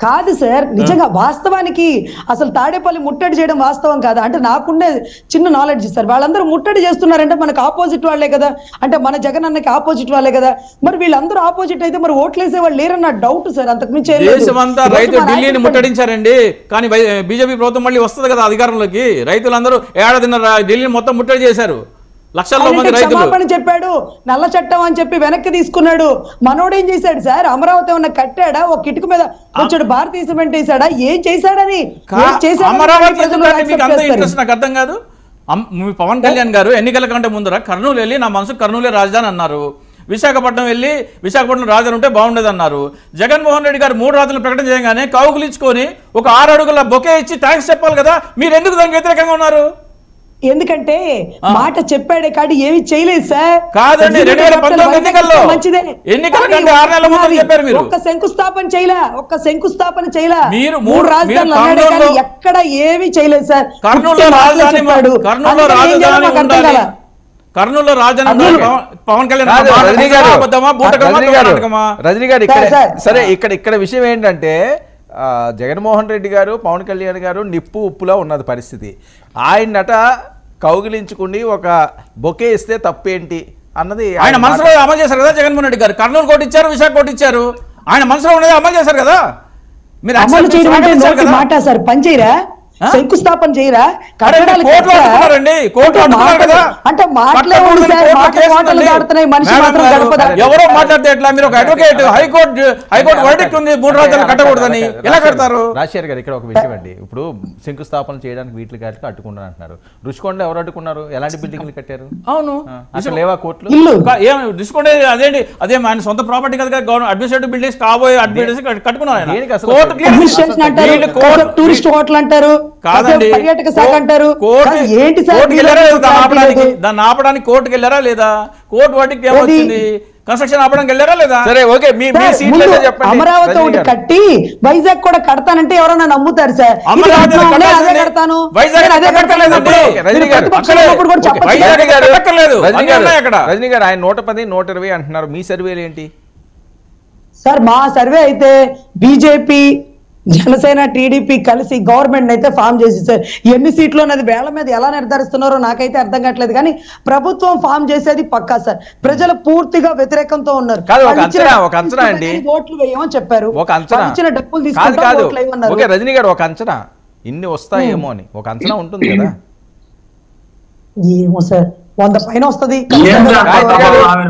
Speaker 1: కాదు సార్, నిజంగా వాస్తవానికి అసలు తాడేపల్లి ముట్టడి చేయడం వాస్తవం కాదా అంటే నాకుండే చిన్న నాలెడ్జ్ సార్. వాళ్ళందరూ ముట్టడి చేస్తున్నారంటే మనకు ఆపోజిట్ వాళ్ళే కదా, అంటే మన జగన్ అన్నకి ఆపోజిట్ వాళ్ళే కదా. మరి వీళ్ళందరూ ఆపోజిట్ అయితే మరి ఓట్లేసే వాళ్ళు లేరన్న డౌట్ సార్, అంతకు మించి.
Speaker 5: దేశమంతా రైతులు ఢిల్లీని ముట్టడించారండి, కానీ బీజేపీ ప్రభుత్వం మళ్ళీ వస్తుంది కదా అధికారంలోకి. రైతులందరూ ఏడాదిన్నర ఢిల్లీని మొత్తం ముట్టడి చేశారు. లక్షల్లో మంది రైతులు
Speaker 1: చెప్పాడు, నల్ల చట్టం అని చెప్పి వెనక్కి తీసుకున్నాడు. మనోడేం చేశాడు సార్? అమరావతి ఏమన్నా కట్టాడా? ఒక కిటుకు మీద వచ్చాడు, భారతీయ సిమెంట్ వేసాడా? ఏం చేశాడని
Speaker 5: నాకు అర్థం కాదు. పవన్ కళ్యాణ్ గారు ఎన్నికల కంటే ముందర కర్నూలు వెళ్ళి నా మనసు కర్నూలే రాజధాని అన్నారు. విశాఖపట్నం వెళ్ళి విశాఖపట్నం రాజధాని ఉంటే బాగుండేది అన్నారు. జగన్మోహన్ రెడ్డి గారు 3 రాజధానులు ప్రకటన చేయగానే కౌగులించుకొని ఒక 6 అడుగుల బొకే ఇచ్చి థ్యాంక్స్ చెప్పాలి కదా. మీరు ఎందుకు దానికి వ్యతిరేకంగా ఉన్నారు?
Speaker 1: ఎందుకంటే మాట చెప్పాడే కాదు ఏమి చేయలేదు సార్.
Speaker 5: కాదండి, 2019 ఎన్నికల్లో ఎన్నికల కంటే 6 నెలల ముందు చెప్పారు మీరు.
Speaker 1: ఒక్క శంకుస్థాపన చేయలా మీరు 3 రాజధానులు ఎక్కడ ఏమీ చేయలేదు సార్.
Speaker 5: కర్నూలులో రాజధాని పవన్ కళ్యాణ్.
Speaker 2: రజనీ గారు సరే, ఇక్కడ విషయం ఏంటంటే జగన్మోహన్ రెడ్డి గారు, పవన్ కళ్యాణ్ గారు నిప్పు ఉప్పులా ఉన్నది పరిస్థితి. ఆయనట కౌగిలించుకుని ఒక బొకే ఇస్తే తప్పేంటి అన్నది
Speaker 5: ఆయన మనసులో అమలు చేశారు కదా జగన్మోహన్ రెడ్డి గారు. కర్నూలు కొట్టించారు, విశాఖ కొట్టించారు.
Speaker 6: ఆయన మనసులో ఉన్నది అమలు చేశారు కదా. మీరు
Speaker 1: అమలు చేయడం అంటే
Speaker 6: స్వాగతించారు
Speaker 1: నోటి
Speaker 6: కదా.
Speaker 1: మాట సార్, పని చేయరా, శంకుస్థాపన చేయరా, కట్టడాలు
Speaker 6: కోర్టులో
Speaker 1: కట్టరా?
Speaker 6: అడ్డుకున్నారండి, కోర్టులో అడ్డుకున్నారు కదా.
Speaker 1: అంటే మాటలే ఉంది సార్, మాటలు దాడుతున్నాయి, మనిషి మాత్రం గడపదా?
Speaker 6: ఎవరో మాట్లాడితే ఎట్లా? మీరు ఒక అడ్వకేట్, హైకోర్టు వర్డిక్ట్ ఉంది 3 రాజ్యాలు కట్టకూడదని, ఎలా కడతారు?
Speaker 2: రాజశేఖర్ గారు ఇక్కడ ఒక విషయం అండి, ఇప్పుడు శంకుస్థాపన చేయడానికి వీటికి వాటికి అడ్డుకున్నారు అంటున్నారు. రుషికొండలో ఎవరు అడ్డుకున్నారు? ఎలాంటి బిల్డింగ్లు కట్టారు?
Speaker 6: అవును,
Speaker 2: అసలు లేవా కోర్టులు?
Speaker 1: ఇల్లు
Speaker 6: ఏం డిస్కౌంట్ అదేంటి? అదే ఆయన సొంత ప్రాపర్టీ కదా, గవర్నమెంట్ అడ్మినిస్ట్రేటివ్ బిల్డింగ్స్ కాబోయే అడ్మినిస్ట్రేటివ్ కట్టుకున్నారు ఆయన.
Speaker 2: దేనికి అసలు?
Speaker 6: కోర్టు clear
Speaker 1: అడ్మినిస్ట్రేషన్ అంటారు,
Speaker 6: వీళ్ళు కోర్టు
Speaker 1: టూరిస్ట్ హోటల్ అంటారు,
Speaker 6: కాదండి,
Speaker 1: పర్యాటక శాఖ అంటారు.
Speaker 6: కోర్టు
Speaker 1: కానీ ఏంటి సార్
Speaker 6: కోర్టుకి వెళ్ళారా లేదా? దాన్ని ఆపడానికి,
Speaker 1: లేదు.
Speaker 6: దాన్ని ఆపడానికి కోర్టుకి వెళ్ళారా లేదా? కోర్టు వాటికి ఏమొచ్చింది? కన్స్ట్రక్షన్ ఆపడానికి వెళ్ళారా లేదా?
Speaker 2: సరే ఓకే, మీ
Speaker 1: సార్,
Speaker 2: సీట్లు
Speaker 1: ముందు
Speaker 2: ఏదో చెప్పండి.
Speaker 1: అమరావతి
Speaker 2: రజనీ
Speaker 1: ఒకటి
Speaker 2: గారు.
Speaker 1: కట్టి వైజాగ్ కూడా కడతానంటే ఎవరన్నా నమ్ముతారు సార్? ఇది
Speaker 6: అమరావతి
Speaker 1: కడతాను,
Speaker 6: కట్టాల్సింది.
Speaker 1: అదే కడతాను,
Speaker 6: వైజాగ్
Speaker 1: నేను అదే
Speaker 6: కట్టలేదండి.
Speaker 1: కడతాను.
Speaker 2: ఓకే, రజనీ
Speaker 1: మీరు
Speaker 2: గారు,
Speaker 1: ప్రతిపక్షంలో ఉన్నప్పుడు కూడా
Speaker 2: ఓకే,
Speaker 1: చెప్పొచ్చు.
Speaker 6: వైజాగ్
Speaker 2: గారు,
Speaker 6: కట్టక్కర్లేదు.
Speaker 2: రజనీ
Speaker 6: అన్నీ
Speaker 2: గారు,
Speaker 6: ఉన్నాయి అక్కడ.
Speaker 2: రజనీ గారు, ఆయన 110, 120 అంటున్నారు. మీ సర్వేలు ఏంటి?
Speaker 1: సార్ మా సర్వే అయితే బీజేపీ, జనసేన, టీడీపీ కలిసి గవర్నమెంట్ అయితే ఫామ్ చేసి సార్, ఎన్ని సీట్లు అనేది వేళ్ల మీద ఎలా నిర్ధారిస్తున్నారో నాకైతే అర్థం కావట్లేదు. కానీ ప్రభుత్వం ఫామ్ చేసేది పక్కా సార్. ప్రజలు పూర్తిగా వ్యతిరేకంతో ఉన్నారు.
Speaker 2: కాదు, ఒక
Speaker 1: వాళ్ళు ఇచ్చిన
Speaker 2: అంచనా, ఒక అంచనా అండి.
Speaker 1: ఓట్లు వేయమని చెప్పారు,
Speaker 2: ఒక అంచనా.
Speaker 1: వాళ్ళు ఇచ్చిన డబ్బులు
Speaker 2: కాదు
Speaker 1: తీసుకుంటారు,
Speaker 2: కాదు,
Speaker 1: ఓట్లు వేయమన్నారు.
Speaker 2: ఓకే రజనీ గారు, ఒక అంచనా ఇన్ని వస్తాయేమో అని ఒక అంచనా ఉంటుంది కదా.
Speaker 1: ఏమో సార్, 100 పైన వస్తుంది.
Speaker 4: ఏం సార్?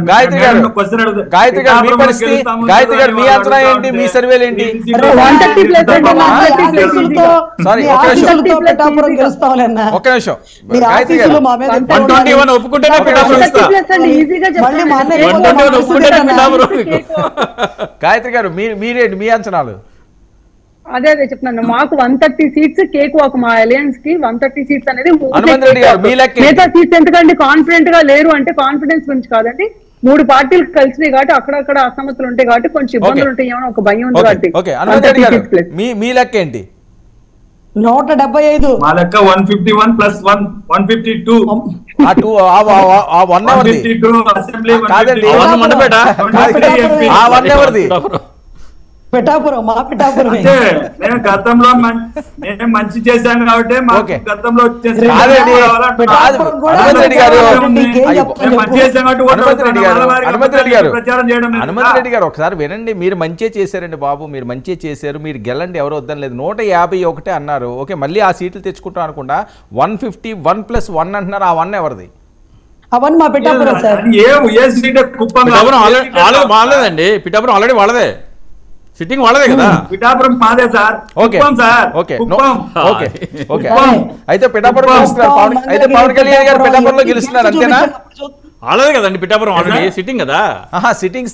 Speaker 2: గాయత్రి గారు,
Speaker 4: క్వశ్చన్ అడుగుతా.
Speaker 2: గాయత్రి గారు, మీ పరిస్థితి, గాయత్రి గారు, మీ అంచనా ఏంటి? మీ సర్వేలు ఏంటి?
Speaker 3: 130 ప్లస్ అంటే నా
Speaker 1: ఆశీస్సులతో,
Speaker 2: సారీ,
Speaker 1: మీ
Speaker 2: ఒక్క నిమిషం.
Speaker 1: ఆశీస్సులతో పిఠాపురం గెలుస్తాంలేనా?
Speaker 2: ఒక్క నిమిషం,
Speaker 1: మీ
Speaker 2: గాయత్రి గారు,
Speaker 1: ఆశీస్సులు మా మీద ఎంత ఉండాలి?
Speaker 6: 121 ఒప్పుకుంటేనే పిఠాపురం ఇస్తా.
Speaker 3: ఈజీగా
Speaker 1: మళ్ళీ మా అన్నయ్య
Speaker 3: చెప్తాను.
Speaker 6: 121 ఒప్పుకుంటేనే పిఠాపురం మీకు.
Speaker 2: గాయత్రి గారు, మీరేంటి మీ అంచనాలు?
Speaker 3: అదే చెప్తున్నాను, మాకు 130 సీట్స్ కేక్ వాక్, మా అలయన్స్ కి 130 సీట్స్ అనేది
Speaker 2: హనుమంత్ రెడ్డి గారు, మీ లెక్క ఏంటి?
Speaker 3: మిగతా సీట్స్ ఎందుకంటే కాన్ఫిడెంట్ గా లేరు అంటే, కాన్ఫిడెన్స్ గురించి కాదండి, 3 పార్టీలు కలిసినాయి కాబట్టి అక్కడక్కడ అసమతులు ఉంటాయి కాబట్టి కొంచెం ఇబ్బందులు ఉంటాయి, ఏమో ఒక భయం ఉంది కాబట్టి.
Speaker 2: ఓకే, హనుమంత్ రెడ్డి గారు,
Speaker 3: 130 plus.
Speaker 2: మీ లెక్క ఏంటి?
Speaker 1: 175.
Speaker 4: మా లెక్క 151 ప్లస్ 152.
Speaker 2: ఆ 2 ఆ 1 ఎవరిది?
Speaker 4: 152 అసెంబ్లీ,
Speaker 2: కాదండి,
Speaker 4: 152
Speaker 6: అవన్నీ మండపేట.
Speaker 4: MP.
Speaker 2: ఆ 1 ఎవరిది?
Speaker 1: పిఠాపురం, మా పిఠాపురం.
Speaker 4: అంటే నేను గతంలో నేను మంచి చేశాను కాబట్టి మాకు
Speaker 2: ఓకే.
Speaker 4: గతంలో వచ్చేసి
Speaker 2: కాదండి,
Speaker 1: పిఠాపురం కూడా
Speaker 2: హనుమంత్ రెడ్డి గారు,
Speaker 1: నీకేం
Speaker 2: అయ్యో,
Speaker 1: చెప్తాను
Speaker 4: నేను మంచి చేశాను కాబట్టి ఓటు
Speaker 2: హనుమంత్ రెడ్డి గారు,
Speaker 4: అడుగుతాను.
Speaker 2: హనుమంత్ రెడ్డి గారు,
Speaker 4: ప్రచారం చేయడం లేదు.
Speaker 2: హనుమంత్ రెడ్డి గారు, ఒకసారి వినండి. మీరు మంచిగా చేశారండి బాబు, మీరు మంచిగా చేశారు, మీరు గెలండి, ఎవరు వద్దని లేదు. 151 అన్నారు. ఓకే, మళ్ళీ ఆ సీట్లు తెచ్చుకుంటాం అనుకుంటా. 151 + 1 అంటున్నారు. ఆ 1 ఎవరిది?
Speaker 1: అవన్నీ మా పిఠాపురం సార్.
Speaker 4: ఏ సీట్ కుప్పం
Speaker 6: పిఠాపురం ఆల్రెడీ వాళ్ళదే, పిఠాపురం ఆల్రెడీ వాళ్ళదే, సిట్టింగ్ వాళ్ళదే కదా.
Speaker 4: పిఠాపురం మాదే sir.
Speaker 2: Okay
Speaker 4: Kuppam sir.
Speaker 2: Okay
Speaker 4: Kuppam.
Speaker 2: Okay okay,
Speaker 4: Kuppam.
Speaker 2: అయితే పిఠాపురం గెలుస్తున్నారు. అయితే పవన్ కళ్యాణ్ గారు పిఠాపురంలో గెలుస్తున్నారు అంతేనా?
Speaker 6: వాళ్ళదే కదండి పిఠాపురం ఆల్రెడీ సిట్టింగ్ కదా.
Speaker 2: ఆహా, సిట్టింగ్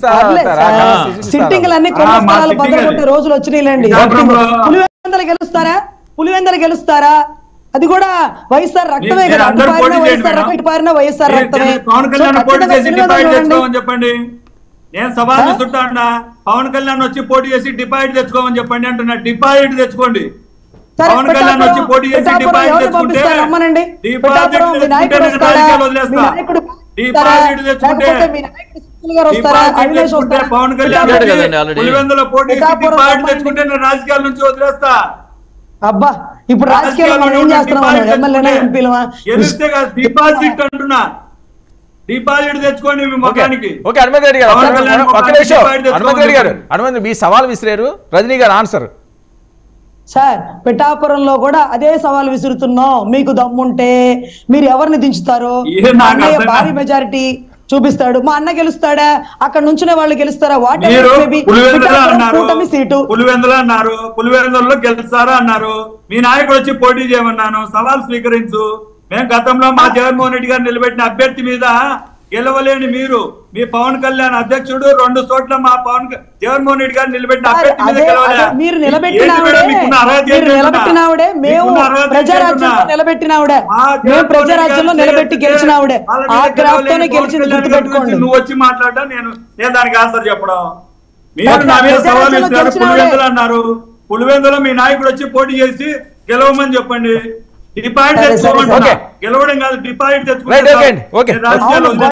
Speaker 1: సిట్టింగ్ అన్ని స్థలాలు బద్దలుకొట్టే రోజులు వచ్చినాయిలేండి. పులివెందులు గెలుస్తారా? పులివెందులు గెలుస్తారా? అది కూడా వైఎస్ఆర్ రక్తమే కదా. అటు పారిన వైఎస్ఆర్ రక్తం, ఇటు పారిన వైఎస్ఆర్ రక్తమే.
Speaker 4: పవన్ కళ్యాణ్ పోటీ చేసి
Speaker 1: పులివెందులు
Speaker 4: డిపాజిట్
Speaker 1: చూడండి.
Speaker 4: తెచ్చుకోమని చెప్పండి. నేను సవాల్ చేస్తుంటా, పవన్ కళ్యాణ్ వచ్చి పోటీ చేసి డిపాజిట్ తెచ్చుకోమని చెప్పండి అంటున్నా. డిపాజిట్ తెచ్చుకోండి.
Speaker 1: సరే,
Speaker 4: పవన్ కళ్యాణ్ వచ్చి పోటీ చేసి
Speaker 1: పిఠాపురం
Speaker 4: డిపాజిట్
Speaker 1: ఎవరు
Speaker 4: తెచ్చుకుంటే
Speaker 1: పంపిస్తారు? రమ్మనండి. పిఠాపురం మీ నాయకుడు వస్తారా?
Speaker 4: రాజకీయాలు
Speaker 1: మీ
Speaker 4: వదిలేస్తా.
Speaker 1: నాయకుడు
Speaker 4: డిపాజిట్ తెచ్చుకుంటే
Speaker 1: లేకపోతే మీ నాయకుడు సునీల్ గారు వస్తారా? అవినాష్ వస్తారా?
Speaker 4: పవన్ కళ్యాణ్
Speaker 6: చెప్పాడు కదండి already.
Speaker 4: పులివెందుల పోటీ చేసి
Speaker 1: పిఠాపురం
Speaker 4: డిపాజిట్
Speaker 1: రమ్మనండి.
Speaker 4: తెచ్చుకుంటే నేను రాజకీయాల నుంచి వదిలేస్తా.
Speaker 1: అబ్బా, ఇప్పుడు రాజకీయాల్లో మనం ఏం చేస్తున్నాం? ఎమ్మెల్యేనా, ఎంపీలమా?
Speaker 4: గెలిస్తే కాదు, డిపాజిట్ అంటున్నా. డిపాజిట్ తెచ్చుకోండి మీ ముఖానికి.
Speaker 2: ఓకే, హనుమంత్ రెడ్డి గారు,
Speaker 4: పవన్ కళ్యాణ్
Speaker 2: ఒక్క నిమిషం.
Speaker 4: డిపాజిట్ తెచ్చుకోమని
Speaker 2: హనుమంత్ రెడ్డి గారు,
Speaker 4: చెప్పండి.
Speaker 2: హనుమంత్ మీ సవాల్ విసిరారు, రజనీ గారు ఆన్సర్.
Speaker 1: సార్, పిఠాపురంలో కూడా అదే సవాల్ విసురుతున్నాం. మీకు దమ్ముంటే మీరు ఎవరిని దించుతారు?
Speaker 4: ఏ నాకు
Speaker 1: మా అన్నయ్య
Speaker 4: అర్థం
Speaker 1: భారీ
Speaker 4: కాదు.
Speaker 1: మెజారిటీ చూపిస్తాడు. మా అన్న గెలుస్తాడా? అక్కడ నుంచునే వాళ్ళు గెలుస్తారా?
Speaker 4: మీరు పులివెందుల అన్నారు,
Speaker 1: కూటమి సీటు.
Speaker 4: పులివెందుల అన్నారు, పులివెందులలో గెలుస్తారా అన్నారు. మీ నాయకుడు వచ్చి పోటీ చేయమన్నాను. సవాల్ స్వీకరించు. మేము గతంలో మా జగన్మోహన్ రెడ్డి గారు నిలబెట్టిన అభ్యర్థి మీద గెలవలేని మీరు, మీ పవన్ కళ్యాణ్ అధ్యక్షుడు 2 చోట్ల మా జగన్మోహన్ రెడ్డి గారు నిలబెట్టిన అభ్యర్థి మీద గెలవలే.
Speaker 1: మీరు నిలబెట్టిన
Speaker 4: ఏంటి మేడం మీకున్న అర్హత
Speaker 1: మీరు
Speaker 4: ఏంటి
Speaker 1: నిలబెట్టిన ఆవిడే, మేము
Speaker 4: మీకున్న అర్హత ఏంటి
Speaker 1: ప్రజారాజ్యంలో
Speaker 4: అంటున్నా?
Speaker 1: నిలబెట్టిన ఆవిడే,
Speaker 4: మా
Speaker 1: మేము
Speaker 4: జగన్మోహన్
Speaker 1: ప్రజారాజ్యంలో
Speaker 4: రెడ్డి గారు
Speaker 1: నిలబెట్టి గెలిచిన ఆవిడే.
Speaker 4: వాళ్ళ
Speaker 1: ఆ
Speaker 4: మీద
Speaker 1: గ్రాఫ్ తోనే
Speaker 4: గెలవలేని
Speaker 1: గెలిచింది,
Speaker 4: పవన్ కళ్యాణ్
Speaker 1: గుర్తుపెట్టుకోండి.
Speaker 4: గురించి నువ్వు వచ్చి మాట్లాడటా, నేను దానికి ఆన్సర్ చెప్పడం. మీరు
Speaker 1: ఓకే,
Speaker 4: నా మీద సవాల్
Speaker 1: ప్రజారాజ్యంలో
Speaker 4: ఇచ్చారు.
Speaker 1: గెలిచిన
Speaker 4: పులివెందులు అన్నారు. పులివెందులో మీ నాయకుడు వచ్చి పోటీ చేసి గెలవమని చెప్పండి. డిపాజిట్
Speaker 1: సరే, సరే,
Speaker 4: తెచ్చుకోమంటున్నా.
Speaker 2: ఓకే.
Speaker 4: గెలవడం కాదు, డిపాజిట్
Speaker 2: రైట్, ఓకే,
Speaker 4: తెచ్చుకుంటే
Speaker 2: ఓకే.
Speaker 4: రాజకీయాల్లో